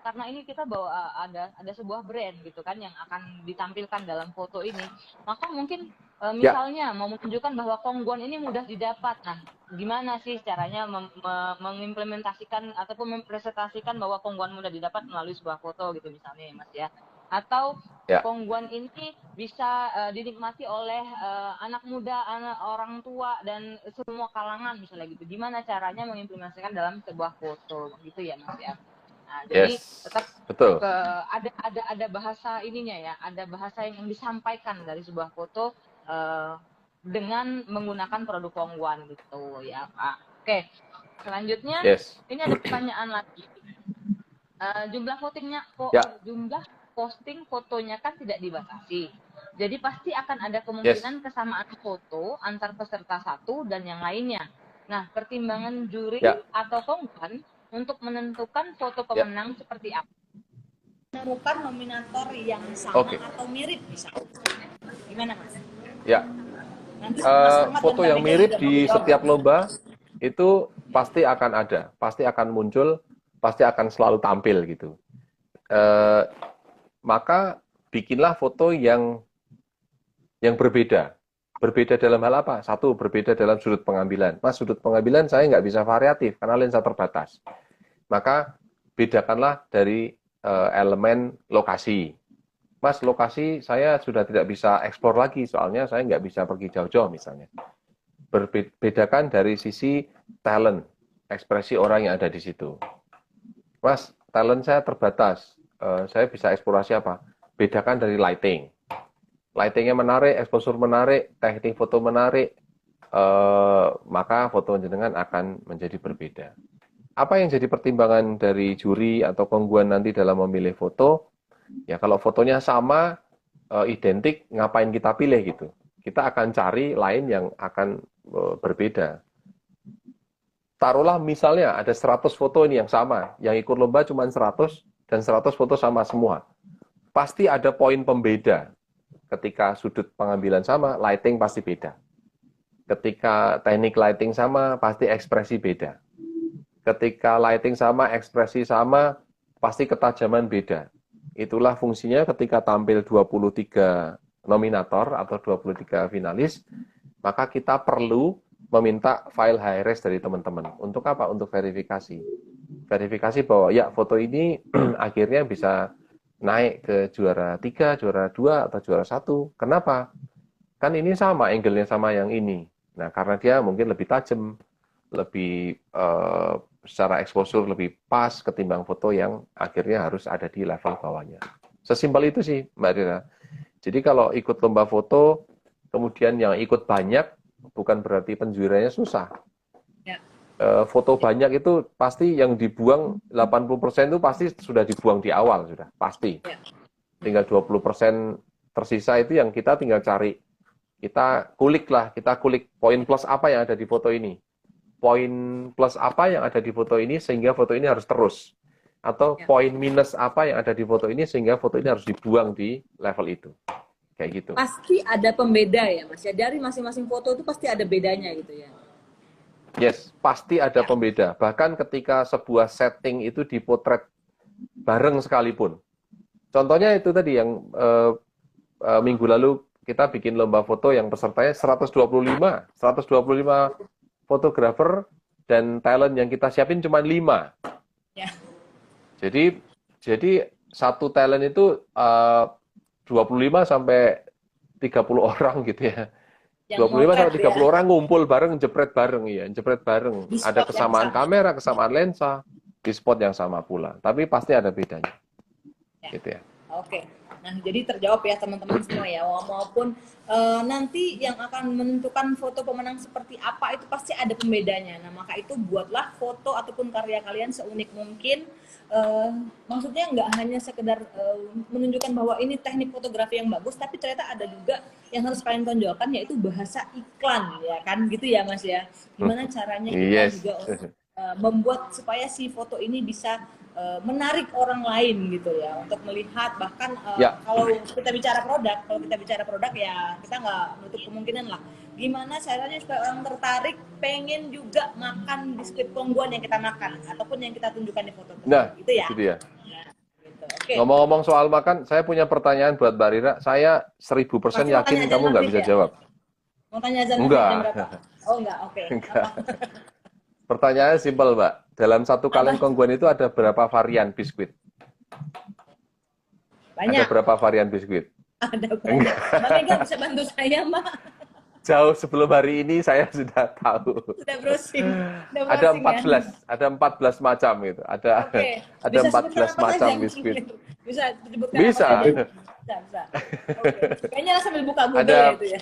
karena ini kita bawa ada sebuah brand gitu kan yang akan ditampilkan dalam foto ini, maka mungkin misalnya mau menunjukkan bahwa Kongguan ini mudah didapat. Nah, gimana sih caranya mengimplementasikan ataupun mempresentasikan bahwa Kongguan mudah didapat melalui sebuah foto gitu misalnya ya Mas ya. Atau Kongguan ini bisa dinikmati oleh anak muda, orang tua, dan semua kalangan misalnya gitu. Gimana caranya mengimplementasikan dalam sebuah foto gitu ya Mas ya. Nah, jadi tetap betul. Ada bahasa ininya ya, ada bahasa yang disampaikan dari sebuah foto dengan menggunakan produk Kongguan gitu ya Pak. Oke, selanjutnya ini ada pertanyaan lagi. Jumlah votingnya jumlah posting fotonya kan tidak dibatasi. Jadi pasti akan ada kemungkinan kesamaan foto antar peserta satu dan yang lainnya. Nah, pertimbangan juri atau Kongguan untuk menentukan foto pemenang seperti apa? Menemukan nominator yang sama atau mirip misalnya. Gimana Mas? Ya. Foto yang mirip di setiap lomba itu pasti akan ada, pasti akan muncul, pasti akan selalu tampil gitu. Maka bikinlah foto yang berbeda. Berbeda dalam hal apa? Satu, berbeda dalam sudut pengambilan. Mas, sudut pengambilan saya nggak bisa variatif karena lensa terbatas. Maka bedakanlah dari elemen lokasi. Mas, lokasi saya sudah tidak bisa eksplor lagi, soalnya saya nggak bisa pergi jauh-jauh misalnya. Bedakan dari sisi talent, ekspresi orang yang ada di situ. Mas, talent saya terbatas. Saya bisa eksplorasi apa? Bedakan dari lighting. Lightingnya menarik, exposure menarik, teknik foto menarik, maka foto jenengan akan menjadi berbeda. Apa yang jadi pertimbangan dari juri atau Kongguan nanti dalam memilih foto? Ya kalau fotonya sama, identik, ngapain kita pilih gitu? Kita akan cari lain yang akan berbeda. Taruhlah misalnya ada 100 foto ini yang sama, yang ikut lomba cuma 100, dan 100 foto sama semua. Pasti ada poin pembeda. Ketika sudut pengambilan sama, lighting pasti beda. Ketika teknik lighting sama, pasti ekspresi beda. Ketika lighting sama, ekspresi sama, pasti ketajaman beda. Itulah fungsinya ketika tampil 23 nominator atau 23 finalis, maka kita perlu meminta file high-res dari teman-teman. Untuk apa? Untuk verifikasi. Verifikasi bahwa ya foto ini akhirnya bisa naik ke juara 3, juara 2, atau juara 1. Kenapa? Kan ini sama, angle-nya sama yang ini. Nah, karena dia mungkin lebih tajam, lebih secara exposure lebih pas ketimbang foto yang akhirnya harus ada di level bawahnya. Sesimpel itu sih, Mbak Rina. Jadi kalau ikut lomba foto, kemudian yang ikut banyak, bukan berarti penjuaranya susah. Foto banyak itu pasti yang dibuang 80% itu pasti sudah dibuang di awal sudah pasti. Tinggal 20% tersisa itu yang kita tinggal cari. Kita kulik poin plus apa yang ada di foto ini. Poin plus apa yang ada di foto ini sehingga foto ini harus terus. Atau poin minus apa yang ada di foto ini sehingga foto ini harus dibuang di level itu. Kayak gitu. Pasti ada pembeda ya Mas ya. Dari masing-masing foto itu pasti ada bedanya gitu ya. Yes, pasti ada pembeda. Bahkan ketika sebuah setting itu dipotret bareng sekalipun. Contohnya itu tadi yang minggu lalu kita bikin lomba foto yang pesertanya 125 fotografer dan talent yang kita siapin cuma 5. Ya. Jadi satu talent itu 25 sampai 30 orang gitu ya. 25 sampai 30 orang ngumpul bareng, jepret bareng. Ada kesamaan kamera, kesamaan lensa, di spot yang sama pula. Tapi pasti ada bedanya. Gitu ya. Oke. Nah, jadi terjawab ya teman-teman semua ya. Maupun nanti yang akan menentukan foto pemenang seperti apa itu pasti ada pembedanya. Nah, maka itu buatlah foto ataupun karya kalian seunik mungkin. Maksudnya nggak hanya sekedar menunjukkan bahwa ini teknik fotografi yang bagus, tapi ternyata ada juga yang harus kalian tonjolkan, yaitu bahasa iklan, ya kan, gitu ya Mas ya. Gimana caranya kita juga membuat supaya si foto ini bisa menarik orang lain gitu ya untuk melihat. Bahkan kalau kita bicara produk ya kita nggak menutup kemungkinan lah gimana caranya supaya orang tertarik pengen juga makan biskuit Kongguan yang kita makan ataupun yang kita tunjukkan di foto gitu ya. Itu dia. Nah, gitu. Okay. Ngomong-ngomong soal makan, saya punya pertanyaan buat Mbak Rira. Saya 1000% yakin kamu nggak bisa jawab. Mau tanya azan enggak. Jam berapa? Oh enggak, oke. Enggak. Pertanyaannya simpel, Mbak. Dalam satu kaleng Kongguan itu ada berapa varian biskuit? Banyak. Ada berapa varian biskuit? Ada banyak. Mbak Mega bisa bantu saya, Mbak? Jauh sebelum hari ini saya sudah tahu. Sudah browsing. Ada 14, ya? Ada 14 macam gitu. Ada ada 14 macam biskuit. Bisa disebutkan bisa. Bisa. Okay. Kayaknya sambil buka Google ada, ya itu ya.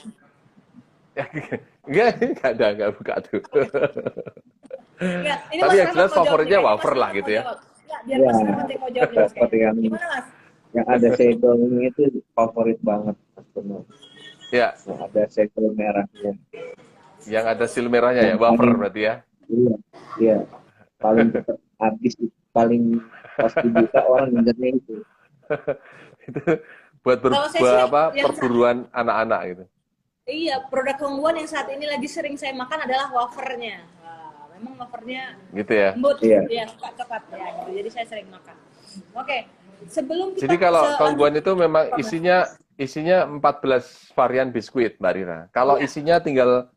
Enggak buka tuh. Enggak, tapi yang jelas favoritnya wafer lah gitu ya. Biar Mas Rahmat yang mau jawab. Gimana Mas? Yang ada segel itu favorit banget Mas Purno. Ya. Yang ada segel merahnya. Yang ada sil merahnya ya, wafer berarti ya? Iya. Paling habis, paling pasti buka orang ngincernya itu. Itu buat perburuan anak-anak gitu. Iya, produk Kongguan yang saat ini lagi sering saya makan adalah wafernya. Wah, memang wafernya gitu ya? Lembut, ya, suka coklat ya gitu. Jadi saya sering makan. Oke, sebelum kita. Jadi kalau Kongguan itu memang isinya 14 varian biskuit, Mbak Rira. Kalau isinya tinggal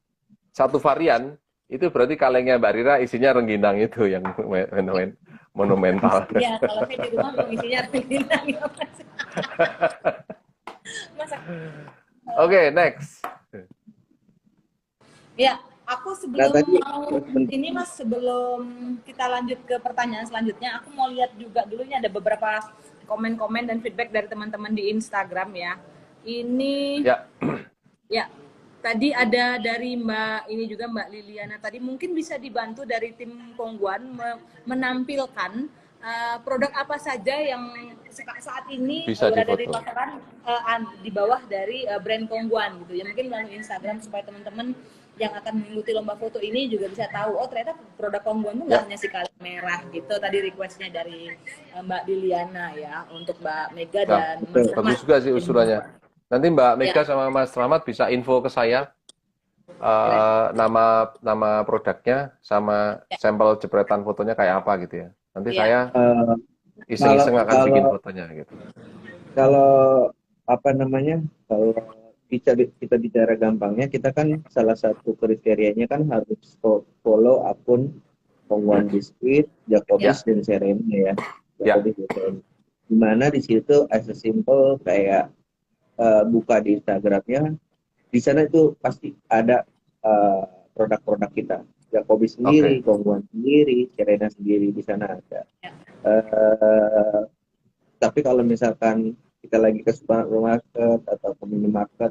satu varian, itu berarti kalengnya Mbak Rira isinya rengginang itu yang monumental. Iya, kalau saya di rumah mau isinya rengginang ya Mas. Oke, next. Ya, aku sebelum kita lanjut ke pertanyaan selanjutnya, aku mau lihat juga dulu ini ada beberapa komen-komen dan feedback dari teman-teman di Instagram ya. Ini ya. Tadi ada dari Mbak Liliana tadi, mungkin bisa dibantu dari tim Kongguan menampilkan produk apa saja yang saat ini bisa berada di pasaran di bawah dari brand Kongguan gitu ya, mungkin melalui Instagram supaya teman-teman yang akan mengikuti lomba foto ini juga bisa tahu, oh ternyata produk Kongguan itu nggak hanya si kaleng merah gitu. Tadi requestnya dari Mbak Liliana ya, untuk Mbak Mega dan Mas Rahmat. Bagus juga sih usulannya. Nanti Mbak Mega sama Mas Rahmat bisa info ke saya nama produknya sama sampel jepretan fotonya kayak apa gitu ya. Nanti saya iseng-iseng akan bikin fotonya gitu. Kalau kalau kita bicara gampangnya, kita kan salah satu kriterianya kan harus follow akun Kongguan Biskuit, Jacobis dan Serena ya. Dimana di situ as a simple kayak buka di Instagramnya, di sana itu pasti ada produk-produk kita. Jacobis sendiri, Kongguan sendiri, Serena sendiri, di sana ada. Tapi kalau misalkan kita lagi ke supermarket atau ke minimarket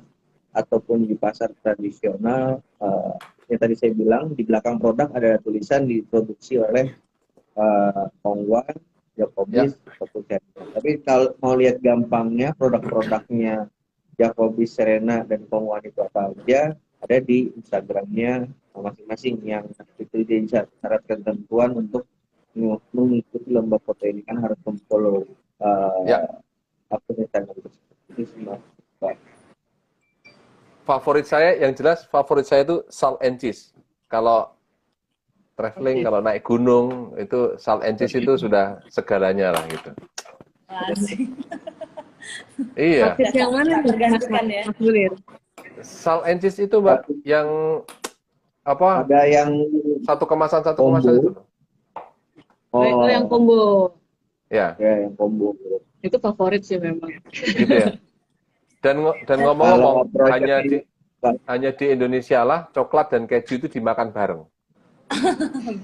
ataupun di pasar tradisional, yang tadi saya bilang di belakang produk ada tulisan diproduksi oleh Kongguan, Jacobis, ataupun Serena. Tapi kalau mau lihat gampangnya produk-produknya Jacobis, Serena, dan Kongguan itu apa aja, ada di Instagramnya masing-masing yang itu jadi syarat ketentuan untuk mengikuti lomba foto ini kan harus memfollow akun Instagram itu semua. Favorit saya yang jelas, favorit saya itu salt and cheese. Kalau traveling, kalau naik gunung itu salt and cheese itu sudah segalanya lah gitu. Iya. Yang mana tergantung ya. Salt and cheese itu Mbak yang apa? Ada yang satu kemasan itu. Oh, yang combo. Ya, yang combo. Itu favorit sih memang. Gitu ya. Dan ngomong-ngomong hanya di Indonesia lah coklat dan keju itu dimakan bareng.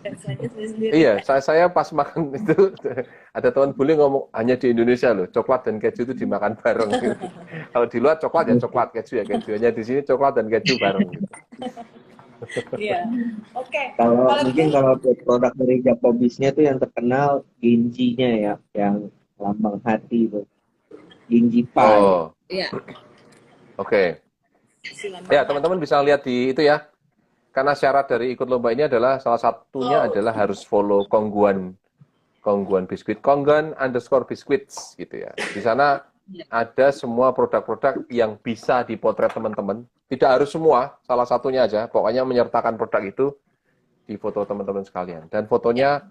Biasanya sendiri. Iya, saya pas makan itu ada teman bule ngomong hanya di Indonesia loh, coklat dan keju itu dimakan bareng. Gitu. Kalau di luar coklat ya coklat, keju ya keju. Hanya di sini coklat dan keju bareng. Gitu. Iya. Oke. Kalau Kalau mungkin gitu, kalau produk dari Jacobisnya tuh yang terkenal Ginjinya ya, yang lambang hati itu. Ginji Pie. Oh, iya. oke. Silakan. Ya, teman-teman bisa lihat di itu ya. Karena syarat dari ikut lomba ini adalah salah satunya adalah harus follow Kongguan Biskuit, Kongguan_biscuits gitu ya. Di sana ada semua produk-produk yang bisa dipotret teman-teman. Tidak harus semua, salah satunya aja. Pokoknya menyertakan produk itu di foto teman-teman sekalian. Dan fotonya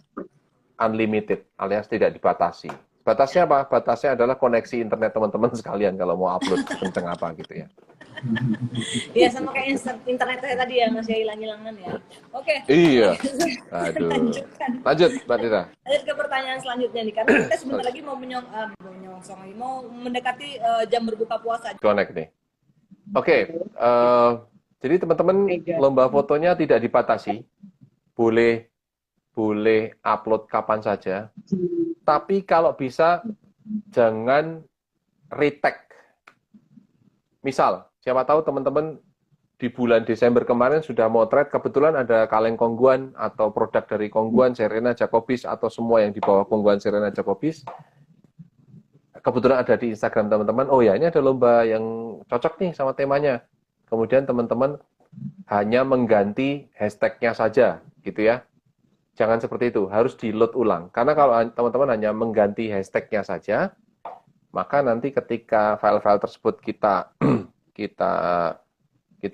unlimited, alias tidak dibatasi. Batasnya apa? Batasnya adalah koneksi internet teman-teman sekalian kalau mau upload kenceng apa gitu ya. Iya, sama kayak internet saya tadi ya, masih hilang-hilangan ya. Oke. Iya. Aduh. Lanjutkan. Lanjut, Mbak Dira. Lanjut ke pertanyaan selanjutnya nih, karena kita sebentar lagi mau mendekati jam berbuka puasa. Connect nih. Oke, jadi teman-teman lomba fotonya tidak dibatasi, boleh upload kapan saja. Tapi kalau bisa jangan retake. Misal, siapa tahu teman-teman di bulan Desember kemarin sudah motret, kebetulan ada kaleng Kongguan atau produk dari Kongguan, Serena Jacobis, atau semua yang di bawah Kongguan Serena Jacobis. Kebetulan ada di Instagram teman-teman, oh ya ini ada lomba yang cocok nih sama temanya. Kemudian teman-teman hanya mengganti hashtag-nya saja, gitu ya. Jangan seperti itu, harus di-load ulang. Karena kalau teman-teman hanya mengganti hashtag-nya saja, maka nanti ketika file-file tersebut kita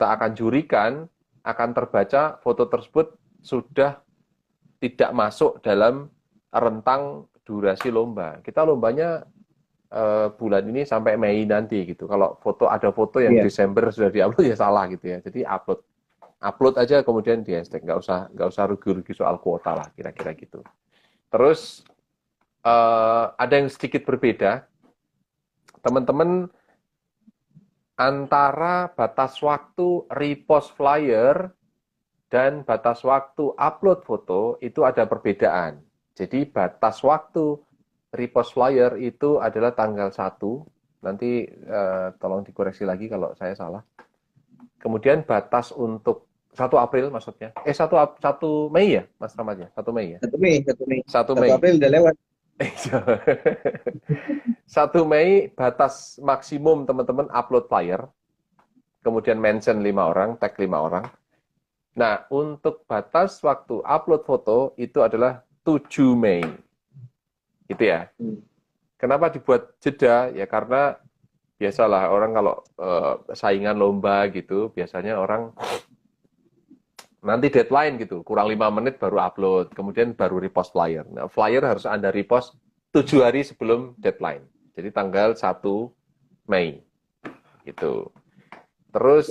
akan jurikan, akan terbaca foto tersebut sudah tidak masuk dalam rentang durasi lomba. Kita lombanya bulan ini sampai Mei nanti gitu. Kalau ada foto yang Desember sudah diupload ya salah gitu ya. Jadi upload aja kemudian di hashtag, nggak usah rugi-rugi soal kuota lah kira-kira gitu. Terus ada yang sedikit berbeda. Teman-teman, antara batas waktu repost flyer dan batas waktu upload foto itu ada perbedaan. Jadi batas waktu repost flyer itu adalah tanggal 1. Nanti tolong dikoreksi lagi kalau saya salah. Kemudian batas untuk 1 April maksudnya. 1 Mei ya, Mas Ramad ya? 1 Mei ya? 1 Mei. 1 Mei. 1 April udah lewat. 1 Mei batas maksimum teman-teman upload flyer, kemudian mention 5 orang, tag 5 orang. Nah, untuk batas waktu upload foto itu adalah 7 Mei. Gitu ya. Kenapa dibuat jeda? Ya karena biasalah orang kalau saingan lomba gitu, biasanya orang nanti deadline gitu, kurang 5 menit baru upload, kemudian baru repost flyer. Nah, flyer harus Anda repost 7 hari sebelum deadline. Jadi tanggal 1 Mei. Gitu. Terus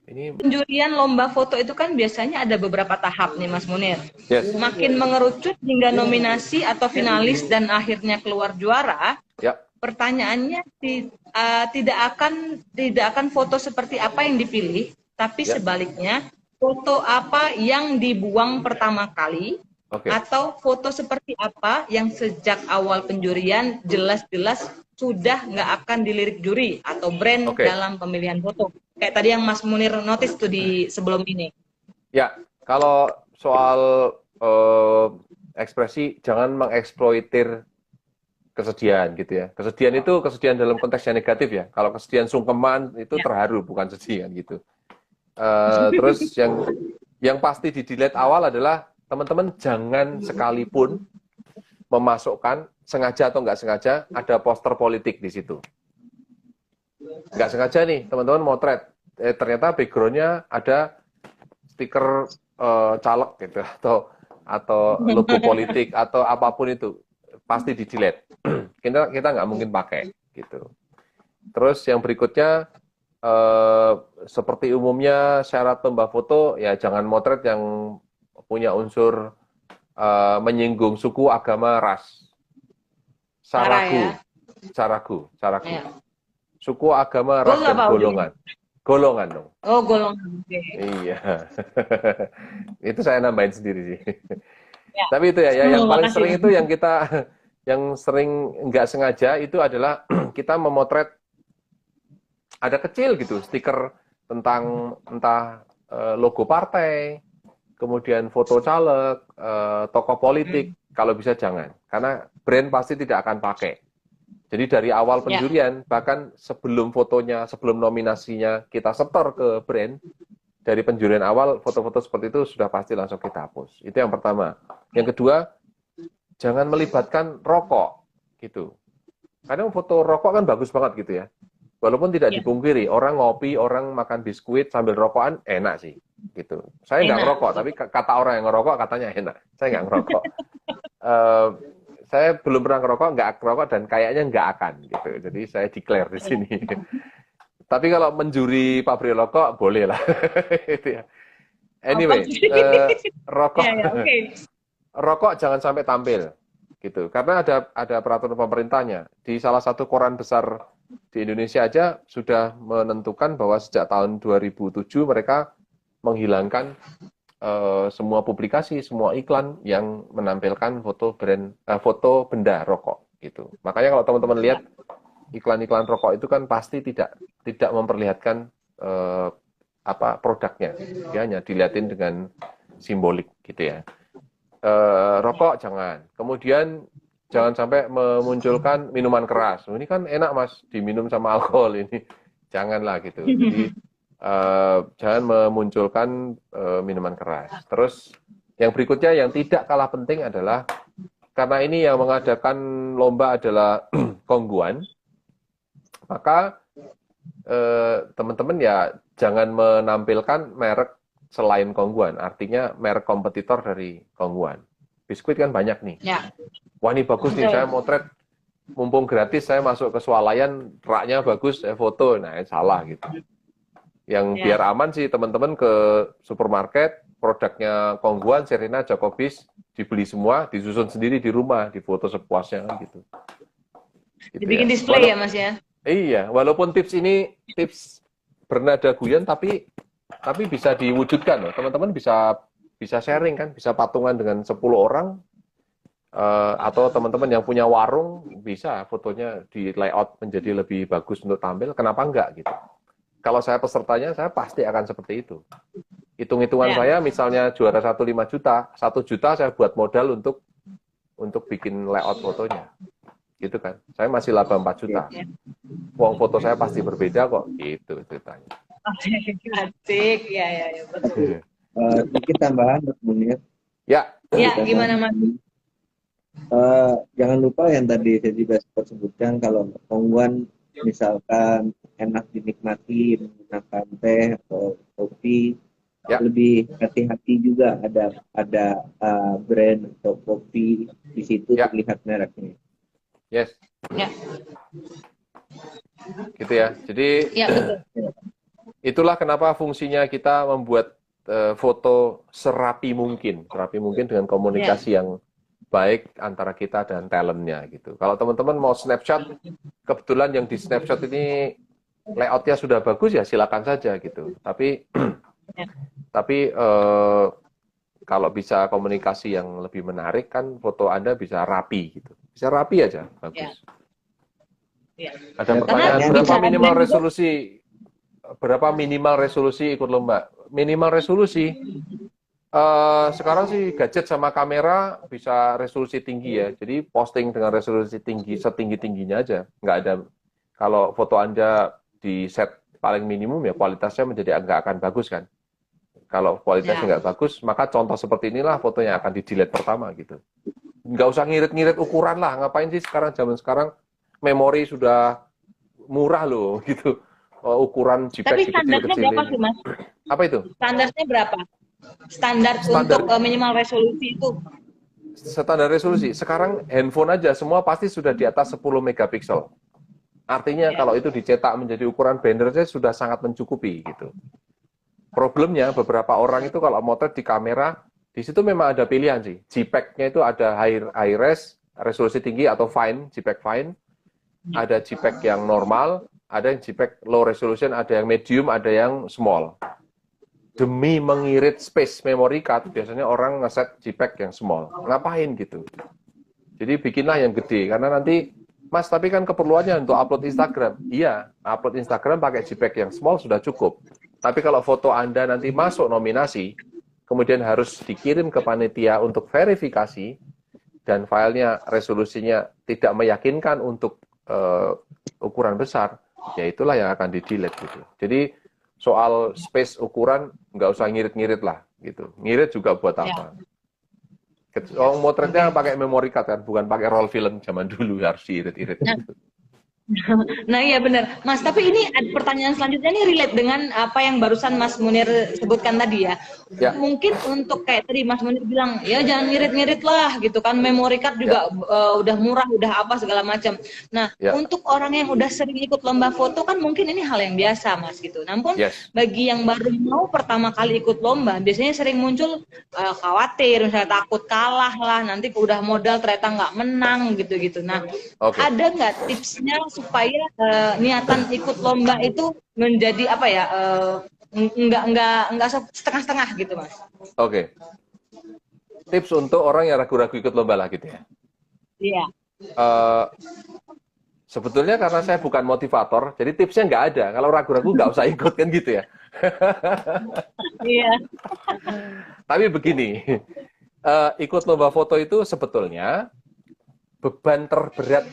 ini penjurian lomba foto itu kan biasanya ada beberapa tahap nih Mas Munir. yes. Makin mengerucut hingga nominasi atau finalis dan akhirnya keluar juara. Ya. Pertanyaannya tidak akan foto seperti apa yang dipilih, tapi sebaliknya foto apa yang dibuang pertama kali, atau foto seperti apa yang sejak awal penjurian jelas-jelas sudah nggak akan dilirik juri atau brand dalam pemilihan foto. Kayak tadi yang Mas Munir notice tuh di sebelum ini. Ya, kalau soal ekspresi jangan mengeksploitir kesedihan gitu ya. Kesedihan itu kesedihan dalam konteks yang negatif ya. Kalau kesedihan sungkeman itu terharu bukan sedih kan gitu. Terus yang pasti di delete awal adalah teman-teman jangan sekalipun memasukkan sengaja atau nggak sengaja ada poster politik di situ. Nggak sengaja nih teman-teman motret, ternyata backgroundnya ada stiker caleg gitu atau logo politik atau apapun itu pasti di delete. Kita nggak mungkin pakai gitu. Terus yang berikutnya seperti umumnya syarat lomba foto ya jangan motret yang punya unsur menyinggung suku, agama, ras. Saragu. Ya. Suku, agama, ras, dan golongan. Golongan dong. Oh, golongan. Oke. Iya. Itu saya nambahin sendiri sih. Ya. Tapi itu ya, yang Oh, paling makasih. sering itu yang sering nggak sengaja itu adalah kita memotret ada kecil gitu stiker tentang entah logo partai, kemudian foto caleg, tokoh politik. Kalau bisa jangan, karena brand pasti tidak akan pakai. Jadi dari awal penjurian, bahkan sebelum fotonya, sebelum nominasinya kita setor ke brand, dari penjurian awal, foto-foto seperti itu sudah pasti langsung kita hapus. Itu yang pertama. Yang kedua, jangan melibatkan rokok, gitu. Kadang foto rokok kan bagus banget gitu ya. Walaupun tidak dipungkiri, orang ngopi, orang makan biskuit sambil rokokan, enak sih. Gitu. Saya nggak ngerokok, tapi kata orang yang ngerokok katanya enak. Saya nggak ngerokok. Saya belum pernah ngerokok, nggak ngerokok, dan kayaknya nggak akan. Gitu. Jadi saya declare di sini. Tapi kalau menjuri pabrik rokok, boleh lah. Anyway, rokok, rokok jangan sampai tampil. Gitu. Karena ada peraturan pemerintahnya. Di salah satu koran besar di Indonesia aja sudah menentukan bahwa sejak tahun 2007 mereka menghilangkan semua publikasi, semua iklan yang menampilkan foto foto benda rokok gitu. Makanya kalau teman-teman lihat iklan-iklan rokok itu kan pasti tidak memperlihatkan produknya, dia hanya dilihatin dengan simbolik gitu ya. Rokok jangan. Kemudian jangan sampai memunculkan minuman keras. Ini kan enak mas, diminum sama alkohol ini. Janganlah gitu. Jadi jangan memunculkan minuman keras. Terus yang berikutnya yang tidak kalah penting adalah karena ini yang mengadakan lomba adalah Kongguan, maka teman-teman ya jangan menampilkan merek selain Kongguan, artinya merek kompetitor dari Kongguan. Biskuit kan banyak nih. Ya. Wah ini bagus nih, saya motret, mumpung gratis saya masuk ke swalayan, raknya bagus, saya foto, nah salah gitu. Yang biar aman sih teman-teman ke supermarket, produknya Kongguan, Serena, Jacobis, dibeli semua, disusun sendiri di rumah, difoto sepuasnya kan gitu. Dibikin display ya mas ya? Iya, walaupun tips ini tips bernada guyon, tapi bisa diwujudkan loh. Teman-teman bisa sharing kan, bisa patungan dengan 10 orang, atau teman-teman yang punya warung, bisa fotonya di layout menjadi lebih bagus untuk tampil, kenapa enggak gitu. Kalau saya pesertanya, saya pasti akan seperti itu. Hitung-hitungan saya, misalnya juara 5 juta, 1 juta saya buat modal untuk bikin layout fotonya. Gitu kan. Saya masih laba 4 juta. Uang foto saya pasti berbeda kok. Gitu ceritanya. Asik, ya betul. Sedikit tambahan, Mas Munir. Ya. Ya, gimana Mas? Jangan lupa yang tadi saya juga sempat sebutkan, kalau Kongguan misalkan enak dinikmati menggunakan teh atau kopi, lebih hati-hati juga ada brand atau kopi di situ terlihat mereknya. Yes. Ya. Gitu ya. Jadi betul. Itulah kenapa fungsinya kita membuat foto serapi mungkin dengan komunikasi yang baik antara kita dan talentnya gitu. Kalau teman-teman mau snapshot, kebetulan yang di snapshot ini layoutnya sudah bagus ya silakan saja gitu. Tapi kalau bisa komunikasi yang lebih menarik kan foto Anda bisa rapi gitu. Bisa rapi aja, bagus. Ada pertanyaan, berapa minimal resolusi ikut lomba? Minimal resolusi sekarang sih gadget sama kamera bisa resolusi tinggi ya. Jadi posting dengan resolusi tinggi setinggi-tingginya aja. Nggak ada, kalau foto Anda di set paling minimum ya kualitasnya nggak akan bagus kan. Kalau kualitasnya nggak bagus, maka contoh seperti inilah fotonya akan di-delete pertama gitu. Nggak usah ngirit-ngirit ukuran lah. Ngapain sih zaman sekarang memori sudah murah loh gitu. Ukuran JPEG tapi standarnya berapa sih mas? Apa itu? Standarnya berapa? Standar untuk minimal resolusi itu? Standar resolusi. Sekarang handphone aja semua pasti sudah di atas 10 megapiksel. Artinya kalau itu dicetak menjadi ukuran banner saja sudah sangat mencukupi gitu. Problemnya beberapa orang itu kalau motret di kamera, di situ memang ada pilihan sih. JPEG-nya itu ada high res, resolusi tinggi atau fine, JPEG fine. Ada JPEG yang normal, ada yang JPEG low resolution, ada yang medium, ada yang small. Demi mengirit space memory card, biasanya orang ngeset JPEG yang small. Ngapain gitu? Jadi bikinlah yang gede, karena nanti, Mas, tapi kan keperluannya untuk upload Instagram. Iya, upload Instagram pakai JPEG yang small sudah cukup. Tapi kalau foto Anda nanti masuk nominasi, kemudian harus dikirim ke panitia untuk verifikasi, dan filenya resolusinya tidak meyakinkan untuk ukuran besar, ya itulah yang akan di-delete gitu. Jadi soal space ukuran nggak usah ngirit-ngirit lah gitu. Ngirit juga buat apa? Oh, motretnya pakai memory card kan, bukan pakai roll film zaman dulu harus diirit-irit. Gitu. Nah iya benar, Mas. Tapi ini ada pertanyaan selanjutnya nih relate dengan apa yang barusan Mas Munir sebutkan tadi ya. Ya. Mungkin untuk kayak tadi Mas Munir bilang, ya jangan ngirit-ngirit lah gitu kan. Memory card juga udah murah, udah apa segala macam. Nah untuk orang yang udah sering ikut lomba foto kan mungkin ini hal yang biasa Mas gitu. Namun bagi yang baru mau pertama kali ikut lomba, biasanya sering muncul khawatir, misalnya takut kalah lah, nanti udah modal ternyata nggak menang gitu-gitu. Nah ada nggak tipsnya supaya niatan ikut lomba itu menjadi apa ya, enggak setengah-setengah gitu Mas? Oke. Tips untuk orang yang ragu-ragu ikut lomba lah gitu ya? Iya. Sebetulnya karena saya bukan motivator, jadi tipsnya nggak ada. Kalau ragu-ragu nggak usah ikut kan gitu ya? Iya. Tapi begini, ikut lomba foto itu sebetulnya beban terberat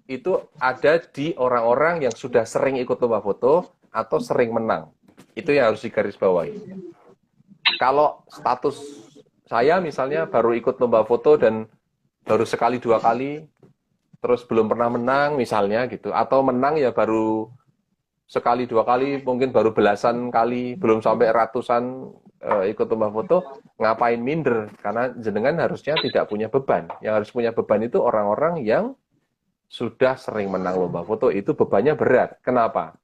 itu ada di orang-orang yang sudah sering ikut lomba foto atau sering menang. Itu yang harus digarisbawahi. Kalau status saya misalnya baru ikut lomba foto dan baru sekali dua kali, terus belum pernah menang misalnya gitu, atau menang ya baru sekali dua kali, mungkin baru belasan kali, belum sampai ratusan ikut lomba foto, ngapain minder? Karena jenengan harusnya tidak punya beban. Yang harus punya beban itu orang-orang yang sudah sering menang lomba foto, itu bebannya berat. Kenapa?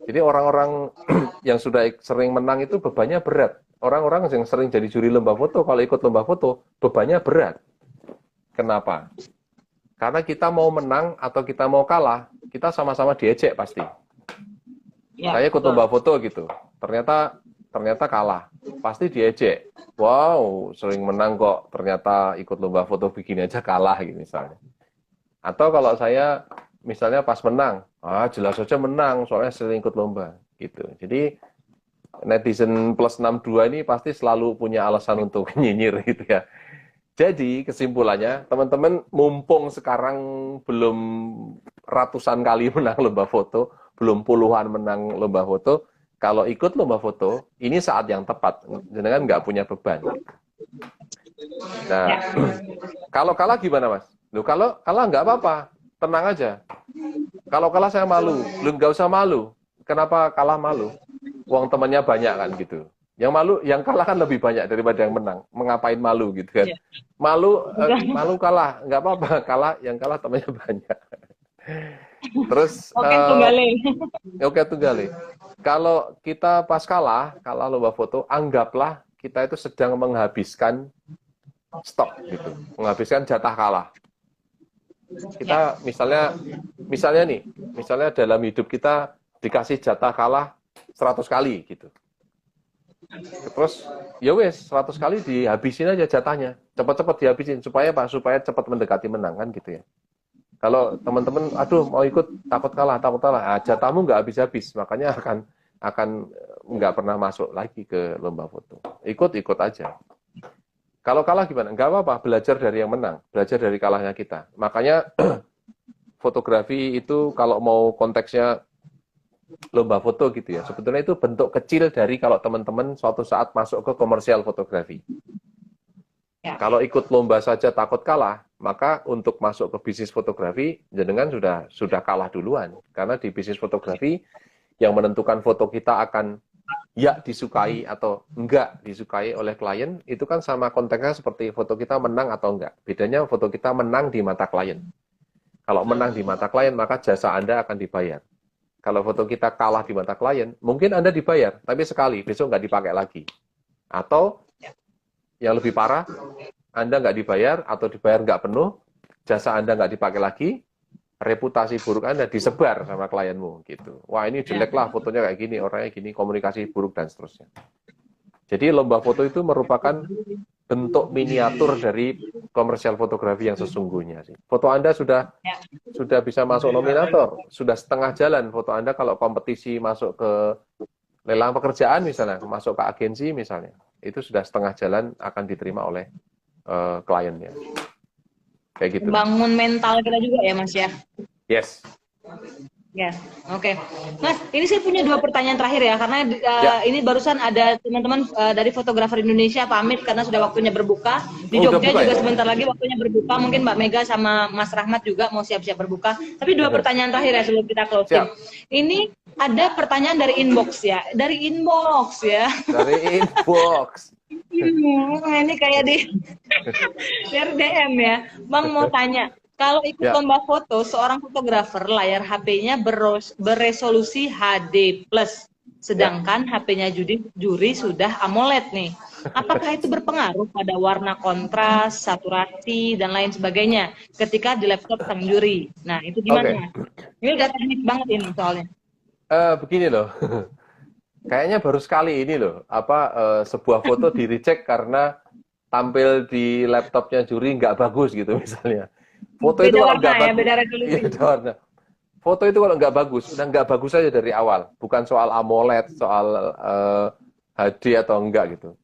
Jadi orang-orang yang sudah sering menang itu bebannya berat. Orang-orang yang sering jadi juri lomba foto, kalau ikut lomba foto, bebannya berat. Kenapa? Karena kita mau menang atau kita mau kalah, kita sama-sama diejek pasti. Ya, saya ikut lomba foto gitu, ternyata kalah, pasti diejek. Wow, sering menang kok, ternyata ikut lomba foto begini aja kalah gitu misalnya. Atau kalau saya misalnya pas menang, jelas saja menang, soalnya sering ikut lomba gitu. Jadi netizen plus 62 ini pasti selalu punya alasan untuk nyinyir gitu ya. Jadi kesimpulannya, teman-teman mumpung sekarang belum ratusan kali menang lomba foto, belum puluhan menang lomba foto, kalau ikut lomba foto, ini saat yang tepat. Jangan nggak punya beban. Nah, kalau kalah gimana Mas? Loh, kalau kalah nggak apa-apa, tenang aja. Kalau kalah saya malu, lu nggak usah malu. Kenapa kalah malu? Uang temannya banyak kan gitu. Yang malu, yang kalah kan lebih banyak daripada yang menang. Mengapain malu gitu kan? Malu kalah, nggak apa-apa. Yang kalah temannya banyak. Terus Oke tunggale. Kalau kita pas kalah lomba foto, anggaplah kita itu sedang menghabiskan stok gitu, menghabiskan jatah kalah. Kita misalnya dalam hidup kita dikasih jatah kalah 100 kali gitu. Terus ya wes 100 kali dihabisin aja jatahnya, cepat-cepat dihabisin supaya cepat mendekati menang kan gitu ya. Kalau teman-teman, aduh mau ikut takut kalah, jatahmu nggak habis-habis, makanya akan nggak pernah masuk lagi ke lomba foto. Ikut aja. Kalau kalah gimana? Nggak apa-apa, belajar dari yang menang, belajar dari kalahnya kita. Makanya fotografi itu kalau mau konteksnya lomba foto gitu ya, sebetulnya itu bentuk kecil dari kalau teman-teman suatu saat masuk ke komersial fotografi. Ya. Kalau ikut lomba saja takut kalah, maka untuk masuk ke bisnis fotografi, jenengan sudah kalah duluan. Karena di bisnis fotografi, yang menentukan foto kita akan disukai atau enggak disukai oleh klien, itu kan sama konteksnya seperti foto kita menang atau enggak. Bedanya foto kita menang di mata klien. Kalau menang di mata klien, maka jasa Anda akan dibayar. Kalau foto kita kalah di mata klien, mungkin Anda dibayar, tapi sekali, besok nggak dipakai lagi. Atau yang lebih parah, Anda nggak dibayar atau dibayar nggak penuh, jasa Anda nggak dipakai lagi, reputasi buruk Anda disebar sama klienmu gitu. Wah, ini jelek lah fotonya kayak gini, orangnya gini, komunikasi buruk dan seterusnya. Jadi lomba foto itu merupakan bentuk miniatur dari komersial fotografi yang sesungguhnya sih. Foto Anda sudah bisa masuk nominator, sudah setengah jalan foto Anda kalau kompetisi masuk ke lelang pekerjaan misalnya, masuk ke agensi misalnya, itu sudah setengah jalan akan diterima oleh kliennya. Kayak gitu. Bangun mental kita juga ya Mas ya. Yes. Ya, oke. Mas, ini saya punya 2 pertanyaan terakhir ya, karena ini barusan ada teman-teman dari fotografer Indonesia pamit karena sudah waktunya berbuka. Di Jogja juga sebentar lagi waktunya berbuka. Mungkin Mbak Mega sama Mas Rahmat juga mau siap-siap berbuka. Tapi 2 pertanyaan terakhir ya sebelum kita closing. Ini ada pertanyaan dari inbox ya. Dari inbox ya. Dari inbox. Ini kayak di dari DM ya. Bang mau tanya. Kalau ikut lomba foto, seorang fotografer layar HP-nya beresolusi HD+, sedangkan HP-nya juri sudah AMOLED nih. Apakah itu berpengaruh pada warna kontras, saturasi, dan lain sebagainya ketika di laptop sang juri? Nah, itu gimana? Ini udah teknik banget ini soalnya. Begini loh, kayaknya baru sekali ini loh, sebuah foto di-reject karena tampil di laptopnya juri nggak bagus gitu misalnya. Foto beda itu kalau warna nggak ya, bagus, beda resolusi. beda warna. Foto itu kalau nggak bagus, udah nggak bagus aja dari awal. Bukan soal AMOLED, soal HD atau enggak gitu.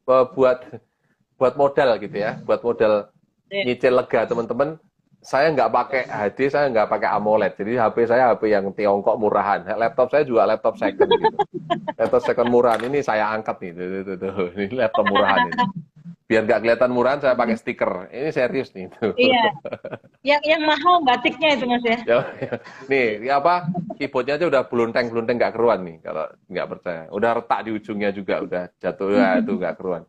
Buat modal gitu ya, buat modal nyicil lega teman-teman. Saya nggak pakai HD, saya nggak pakai AMOLED. Jadi HP saya HP yang Tiongkok murahan. Laptop saya juga laptop second gitu. Laptop second murahan ini saya angkat nih, tuh. Ini laptop murahan ini. Biar nggak kelihatan murahan, saya pakai stiker. Ini serius nih. Tuh. Iya. Yang mahal batiknya itu Mas ya. Nih, keyboardnya aja udah belenteng nggak keruan nih. Kalau nggak percaya, udah retak di ujungnya juga, udah jatuh ya itu nggak keruan.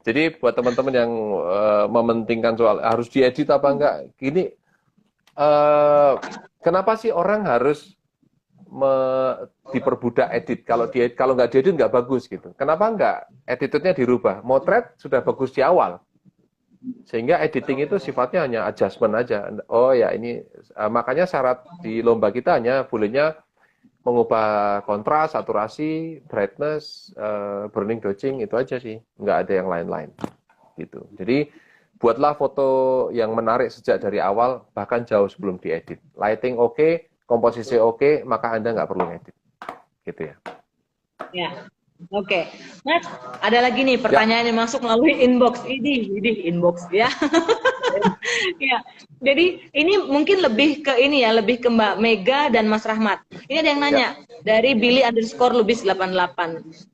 Jadi buat teman-teman yang mementingkan soal harus diedit apa enggak, gini, kenapa sih orang harus diperbudak edit? Kalau nggak diedit nggak bagus gitu. Kenapa nggak attitude-nya dirubah? Motret sudah bagus di awal, sehingga editing itu sifatnya hanya adjustment aja. Oh ya ini makanya syarat di lomba kita hanya bolehnya mengubah kontras, saturasi, brightness, burning, dodging, itu aja sih. Nggak ada yang lain-lain gitu. Jadi buatlah foto yang menarik sejak dari awal, bahkan jauh sebelum diedit. Lighting oke, komposisi oke, maka Anda nggak perlu ngedit. Gitu ya. Ya, oke. Mas, ada lagi nih pertanyaan yang masuk melalui inbox. Ini inbox ya. Ya, jadi ini mungkin lebih ke ini ya, lebih ke Mbak Mega dan Mas Rahmat. Ini ada yang nanya dari Billy_Lubis88.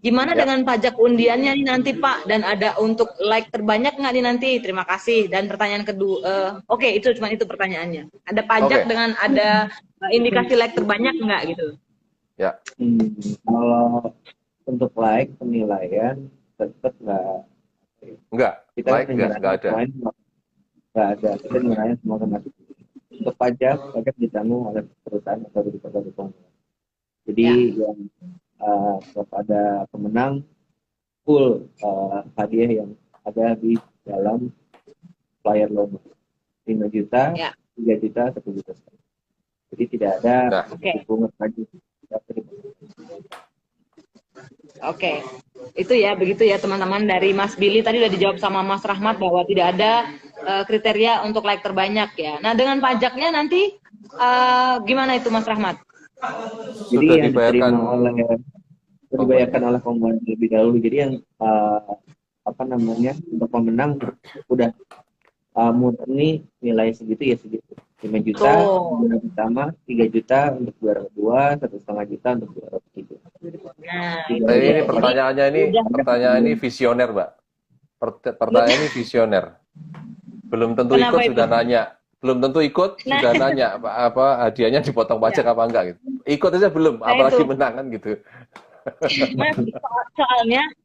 Gimana dengan pajak undiannya nih nanti Pak? Dan ada untuk like terbanyak nggak nih nanti? Terima kasih. Dan pertanyaan kedua, oke, itu cuma itu pertanyaannya. Ada pajak dengan ada indikasi like terbanyak nggak gitu? Ya. Kalau untuk like penilaian tetap nggak. Kita like nggak ada. Nggak ada. Kita nilainya semua otomatis. Untuk pajak ditanggung oleh perusahaan atau dari perusahaan. Jadi yang kepada pemenang full hadiah yang ada di dalam flyer lomba 5 juta, 3 juta, 1 juta. Jadi tidak ada bunga pajak. Oke, itu ya, begitu ya teman-teman. Dari Mas Billy tadi udah dijawab sama Mas Rahmat bahwa tidak ada kriteria untuk like terbanyak ya. Nah dengan pajaknya nanti gimana itu Mas Rahmat? Jadi yang dibayarkan oleh pengumuman lebih dahulu. Jadi yang untuk pemenang udah murni nilai segitu ya segitu. 5 juta juara pertama, 3 juta untuk juara kedua, 1,5 juta untuk juara ketiga. Ini pertanyaan ini visioner, Mbak. Pertanyaan ini visioner. Belum tentu ikut sudah nanya. Belum tentu ikut sudah nanya apa hadiahnya dipotong pajak apa enggak gitu. Ikut aja belum, apalagi menang kan gitu. Mas,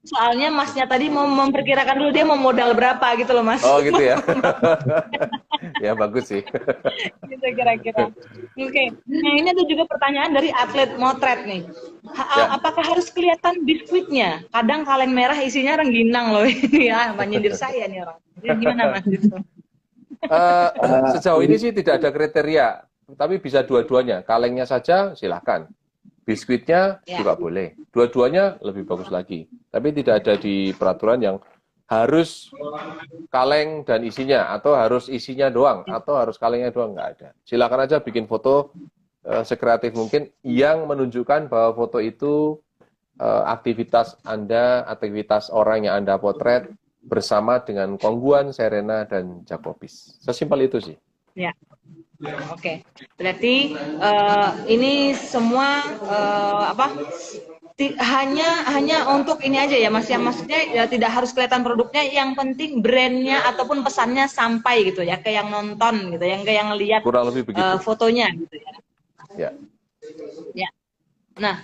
soalnya Masnya tadi mau memperkirakan dulu dia mau modal berapa gitu loh Mas. Oh gitu ya. Ya bagus sih. Gitu kira-kira. Oke. Nah ini ada juga pertanyaan dari atlet motret nih. Apakah harus kelihatan biskuitnya? Kadang kaleng merah isinya rengginang loh ini ya, menyindir saya nih orang. Jadi gimana Mas gitu? Sejauh ini sih tidak ada kriteria tapi bisa dua-duanya. Kalengnya saja silahkan. Biskuitnya Ya. juga boleh. Dua-duanya lebih bagus lagi. Tapi tidak ada di peraturan yang harus kaleng dan isinya, atau harus isinya doang, atau harus kalengnya doang, nggak ada. Silakan aja bikin foto sekreatif mungkin yang menunjukkan bahwa foto itu aktivitas Anda, aktivitas orang yang Anda potret bersama dengan Kongguan, Serena, dan Jacobis. Sesimpel itu sih. Ya. Oke. Berarti ini semua hanya untuk ini aja ya Mas, ya maksudnya ya tidak harus kelihatan produknya, yang penting brandnya ataupun pesannya sampai gitu ya ke yang nonton gitu, yang ke yang lihat Kurang lebih begitu. fotonya gitu ya. Ya. Ya. Nah,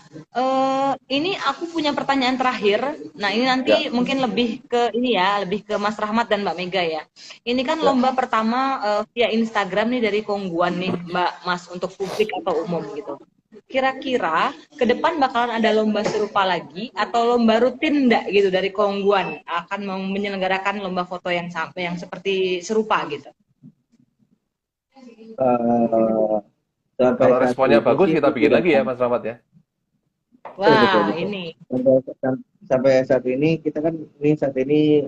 ini aku punya pertanyaan terakhir. Nah, ini nanti mungkin lebih ke ini ya, lebih ke Mas Rahmat dan Mbak Mega ya. Ini kan lomba pertama via Instagram nih dari Kongguan nih, Mbak Mas, untuk publik atau umum gitu. Kira-kira ke depan bakalan ada lomba serupa lagi atau lomba rutin enggak gitu dari Kongguan akan menyelenggarakan lomba foto yang seperti serupa gitu? Kalau responnya bagus kita bikin lagi ya Mas Rahmat ya. Wah, ini. Sampai saat ini kita kan saat ini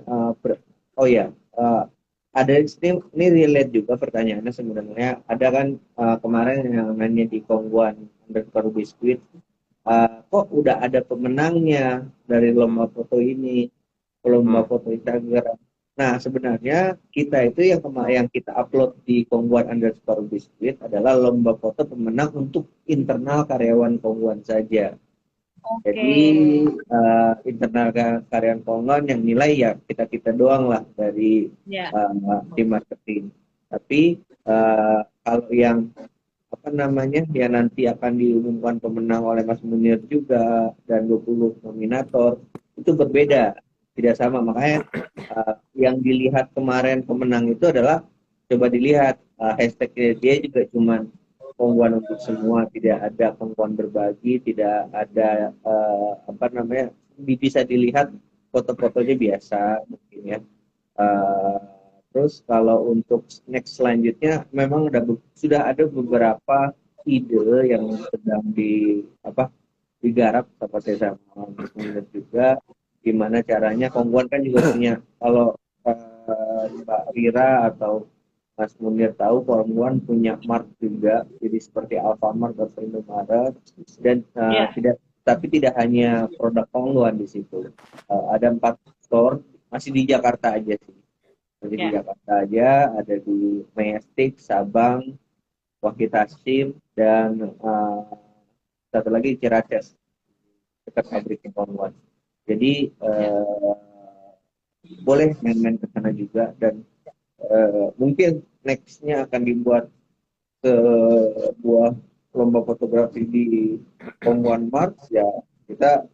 ada ini relate juga pertanyaannya sebenarnya. Ada kan kemarin yang nanya di Kongguan underscore biskuit, kok udah ada pemenangnya dari lomba foto ini, lomba foto Instagram. Nah, sebenarnya kita itu yang kita upload di Kongguan underscore biskuit adalah lomba foto pemenang untuk internal karyawan Kongguan saja. Okay. Jadi internal karyawan Kongguan yang nilai ya kita doang lah dari tim marketing. Tapi kalau yang yang nanti akan diumumkan pemenang oleh Mas Munir juga dan 20 nominator itu berbeda, tidak sama. Makanya yang dilihat kemarin pemenang itu adalah, coba dilihat hashtag dia juga cuman Kongguan untuk semua, tidak ada Kongguan berbagi, tidak ada bisa dilihat foto-fotonya biasa mungkin ya. Terus kalau untuk next selanjutnya memang sudah ada beberapa ide yang sedang digarap seperti sama Mas Munir juga, gimana caranya. Kongguan kan juga punya, kalau Mbak Rira atau Mas Munir tahu, Kongguan punya mart juga, jadi seperti Alfamart atau Indomaret, dan tidak hanya produk Kongguan di situ. Ada 4 store, masih di Jakarta aja sih. Masih di Jakarta aja, ada di Majestic, Sabang, Wahid Hasim, dan satu lagi Ciracas, dekat pabriknya Kongguan. Jadi boleh main-main ke sana juga, dan mungkin nextnya akan dibuat sebuah lomba fotografi di Kongguan Mart ya, kita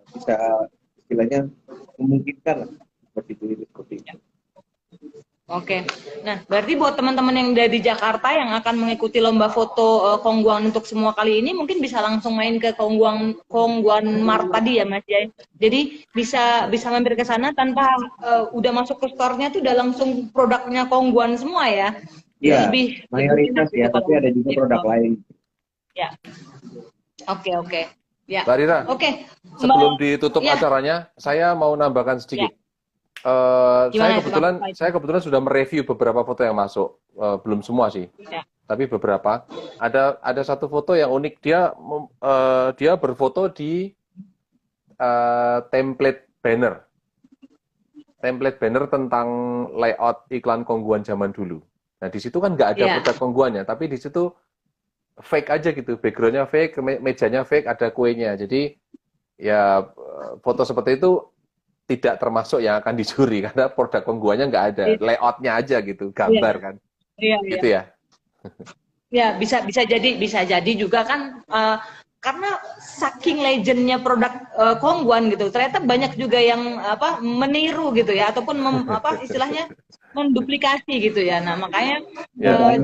bisa istilahnya memungkinkan lah seperti itu. Oke, nah berarti buat teman-teman yang dari Jakarta yang akan mengikuti lomba foto Kongguan untuk semua kali ini, mungkin bisa langsung main ke Kongguan Mart tadi ya Mas Jai. Jadi bisa mampir ke sana tanpa udah masuk ke store-nya tuh udah langsung produknya Kongguan semua ya. Iya, mayoritas ya, tapi ada juga produk lain. Ya. Oke. Ya. Mbak Rira, sebelum ditutup acaranya, saya mau nambahkan sedikit. Saya kebetulan sudah mereview beberapa foto yang masuk, belum semua sih, tapi beberapa. Ada satu foto yang unik, dia berfoto di template banner tentang layout iklan Kongguan zaman dulu. Nah di situ kan nggak ada produk Kongguannya, tapi di situ fake aja gitu, backgroundnya fake, mejanya fake, ada kuenya. Jadi ya foto seperti itu tidak termasuk yang akan dicuri karena produk Kongguannya nggak ada, layoutnya aja gitu, gambar kan, gitu ya. Ya bisa jadi juga kan, karena saking legendnya produk Kongguan gitu, ternyata banyak juga yang meniru gitu ya, ataupun istilahnya menduplikasi gitu ya. Nah makanya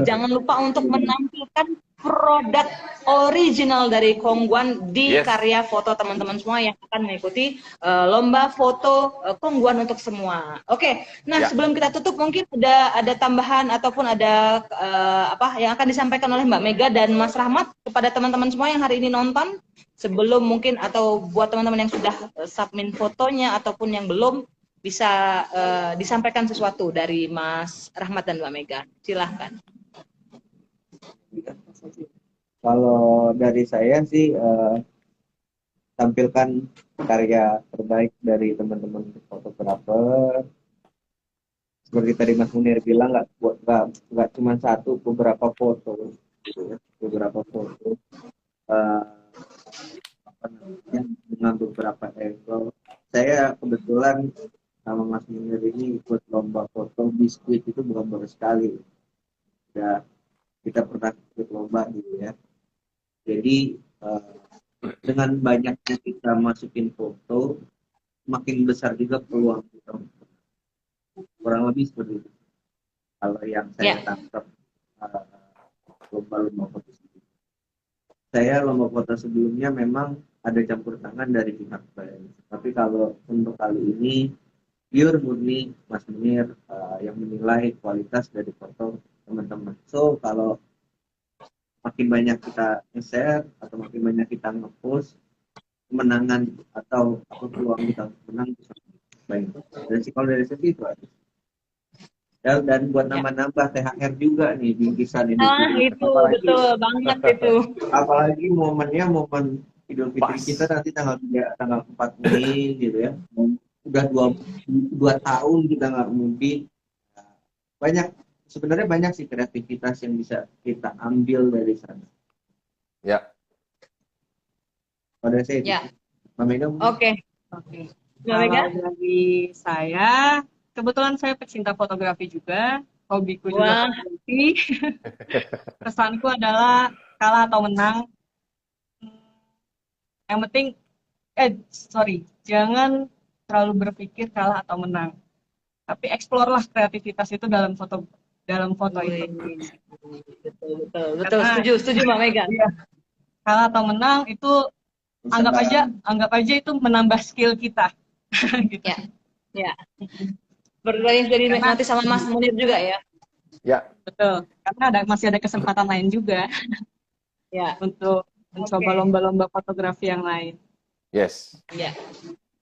jangan lupa untuk menampilkan produk original dari Kongguan di Yes. karya foto teman-teman semua yang akan mengikuti lomba foto Kongguan untuk semua. Oke, nah Ya. sebelum kita tutup mungkin ada tambahan ataupun ada apa yang akan disampaikan oleh Mbak Mega dan Mas Rahmat kepada teman-teman semua yang hari ini nonton, sebelum mungkin atau buat teman-teman yang sudah submit fotonya ataupun yang belum, bisa disampaikan sesuatu dari Mas Rahmat dan Mbak Mega. Silahkan. Kalau dari saya sih tampilkan karya terbaik dari teman-teman fotografer. Seperti tadi Mas Munir bilang, nggak cuma satu, beberapa foto, gitu ya. Beberapa foto apa namanya, dengan beberapa angle. Saya kebetulan sama Mas Munir ini ikut lomba foto biskuit itu bukan baru sekali. Ya, kita pernah ikut lomba gitu ya. Jadi dengan banyaknya kita masukin foto, makin besar juga peluang kita. Kurang lebih seperti itu. Kalau yang saya tangkap lomba-lomba foto sebelumnya. Saya lomba foto sebelumnya memang ada campur tangan dari pihak brand. Tapi kalau untuk kali ini pure murni Mas Munir yang menilai kualitas dari foto teman-teman. So kalau makin banyak kita nge-share atau makin banyak kita nge-post, kemenangan atau peluang kita menang bisa baik. Dan sih kalau dari segi itu aja. Dan buat nambah-nambah THR juga nih bingkisan Idul Fitri. Itu betul banget itu. Apalagi momennya momen Idul Fitri kita nanti tanggal 4 Mei gitu ya. Udah 2 tahun kita nggak mudik. Sebenarnya banyak sih kreativitas yang bisa kita ambil dari sana. Ya. Pada saya Ya. Mbak Mega. Oke. Mbak Mega? Kalau dari saya, kebetulan saya pecinta fotografi juga, hobiku juga fotografi. Pesanku adalah kalah atau menang. Yang penting, jangan terlalu berpikir kalah atau menang. Tapi explore lah kreativitas itu dalam foto itu. Betul. Setuju Mbak Mega. Iya. Kalah atau menang itu anggap aja itu menambah skill kita. Gitu. Ya. Berarti dari nanti sama Mas Munir juga ya. Ya. Betul. Karena masih ada kesempatan lain juga. Ya. Untuk mencoba lomba-lomba fotografi yang lain. Yes. Ya.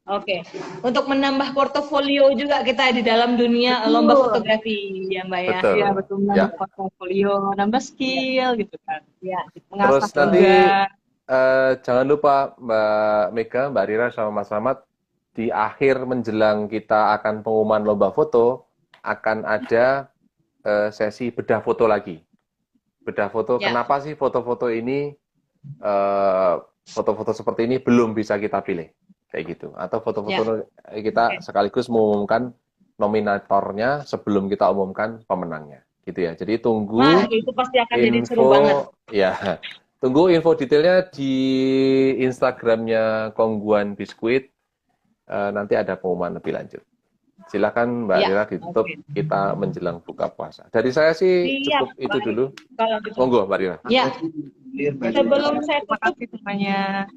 Oke. Untuk menambah portofolio juga kita di dalam dunia lomba fotografi ya Mbak ya. Betul. Iya, betul. Menambah portofolio, nambah skill gitu kan. Ya. Terus nanti jangan lupa Mbak Mega, Mbak Rira sama Mas Rahmat, di akhir menjelang kita akan pengumuman lomba foto akan ada sesi bedah foto lagi. Bedah foto, kenapa sih foto-foto ini foto-foto seperti ini belum bisa kita pilih? Kayak gitu. Atau foto-foto kita sekaligus mengumumkan nominatornya sebelum kita umumkan pemenangnya. Gitu ya. Jadi tunggu itu pasti akan jadi seru banget. Ya. Tunggu info detailnya di Instagramnya Kongguan Biskuit. Nanti ada pengumuman lebih lanjut. Silakan Mbak Rira ditutup, kita menjelang buka puasa. Dari saya sih cukup itu dulu. Monggo Mbak Rira. Ya. Sebelum saya tutup semuanya.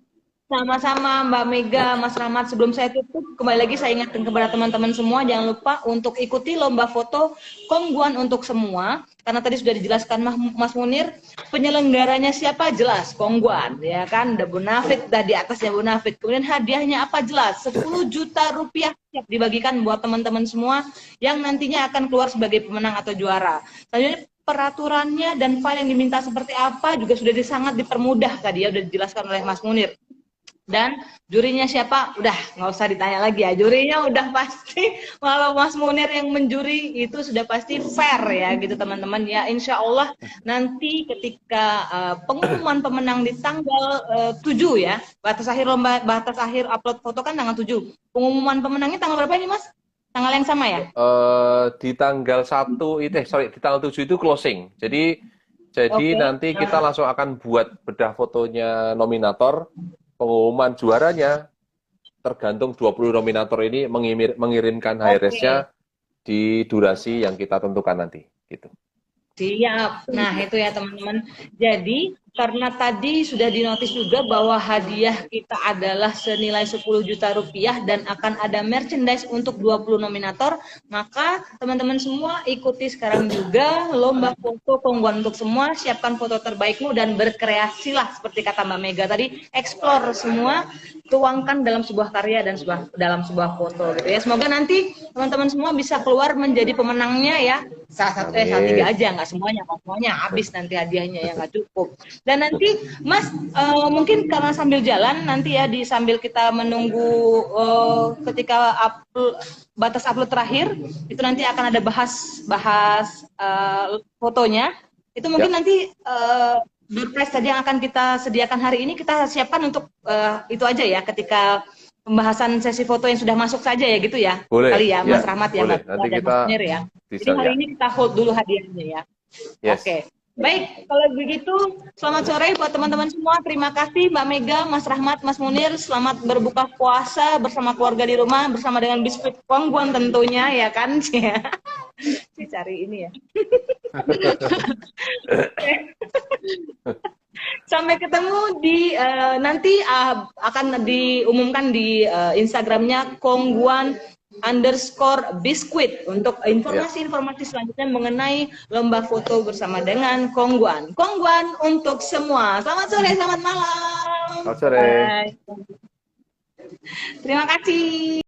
Sama-sama Mbak Mega, Mas Rahmat, sebelum saya tutup, kembali lagi saya ingatkan kepada teman-teman semua, jangan lupa untuk ikuti lomba foto Kongguan untuk semua, karena tadi sudah dijelaskan Mas Munir, penyelenggaranya siapa? Jelas, Kongguan, ya kan, udah Bonafit, udah di atasnya Bonafit, kemudian hadiahnya apa? Jelas, 10 juta rupiah dibagikan buat teman-teman semua, yang nantinya akan keluar sebagai pemenang atau juara. Selanjutnya, peraturannya dan file yang diminta seperti apa juga sudah sangat dipermudah tadi ya, udah dijelaskan oleh Mas Munir. Dan jurinya siapa? Udah nggak usah ditanya lagi ya. Jurinya udah pasti, kalau Mas Munir yang menjuri itu sudah pasti fair ya gitu teman-teman ya. Insya Allah nanti ketika pengumuman pemenang di tanggal 7 ya, batas akhir upload foto kan tanggal 7. Pengumuman pemenangnya tanggal berapa ini Mas? Tanggal yang sama ya? Di tanggal 1 di tanggal 7 itu closing. Jadi nanti kita langsung akan buat bedah fotonya nominator. Pengumuman juaranya tergantung 20 nominator ini mengirimkan HRS-nya di durasi yang kita tentukan nanti gitu. Siap. Nah, itu ya teman-teman. Jadi, karena tadi sudah dinotis juga bahwa hadiah kita adalah senilai 10 juta rupiah dan akan ada merchandise untuk 20 nominator, maka teman-teman semua ikuti sekarang juga lomba foto Kongguan untuk semua, siapkan foto terbaikmu dan berkreasilah seperti kata Mbak Mega tadi, explore semua, tuangkan dalam sebuah karya dan dalam sebuah foto gitu ya. Semoga nanti teman-teman semua bisa keluar menjadi pemenangnya ya. Salah 3 aja, nggak semuanya habis nanti hadiahnya ya, nggak cukup. Dan nanti Mas mungkin karena sambil jalan nanti ya sambil kita menunggu ketika batas upload terakhir itu nanti akan ada bahas fotonya itu mungkin nanti door prize tadi yang akan kita sediakan hari ini kita siapkan untuk itu aja ya ketika pembahasan sesi foto yang sudah masuk saja ya gitu ya. Boleh, kali ya Mas Rahmat ya boleh. Mbak Nanti dan kita Mas Munir ya. Jadi hari ini kita hold dulu hadiahnya ya. Yes. Oke. Baik, kalau begitu selamat sore buat teman-teman semua. Terima kasih Mbak Mega, Mas Rahmat, Mas Munir. Selamat berbuka puasa bersama keluarga di rumah bersama dengan biskuit Kongguan tentunya ya kan. Si cari ini ya. Sampai ketemu di nanti akan diumumkan di Instagramnya Kongguan_biskuit untuk informasi-informasi selanjutnya mengenai lomba foto bersama dengan Kongguan. Kongguan untuk semua. Selamat sore, selamat malam. Selamat sore. Bye. Terima kasih.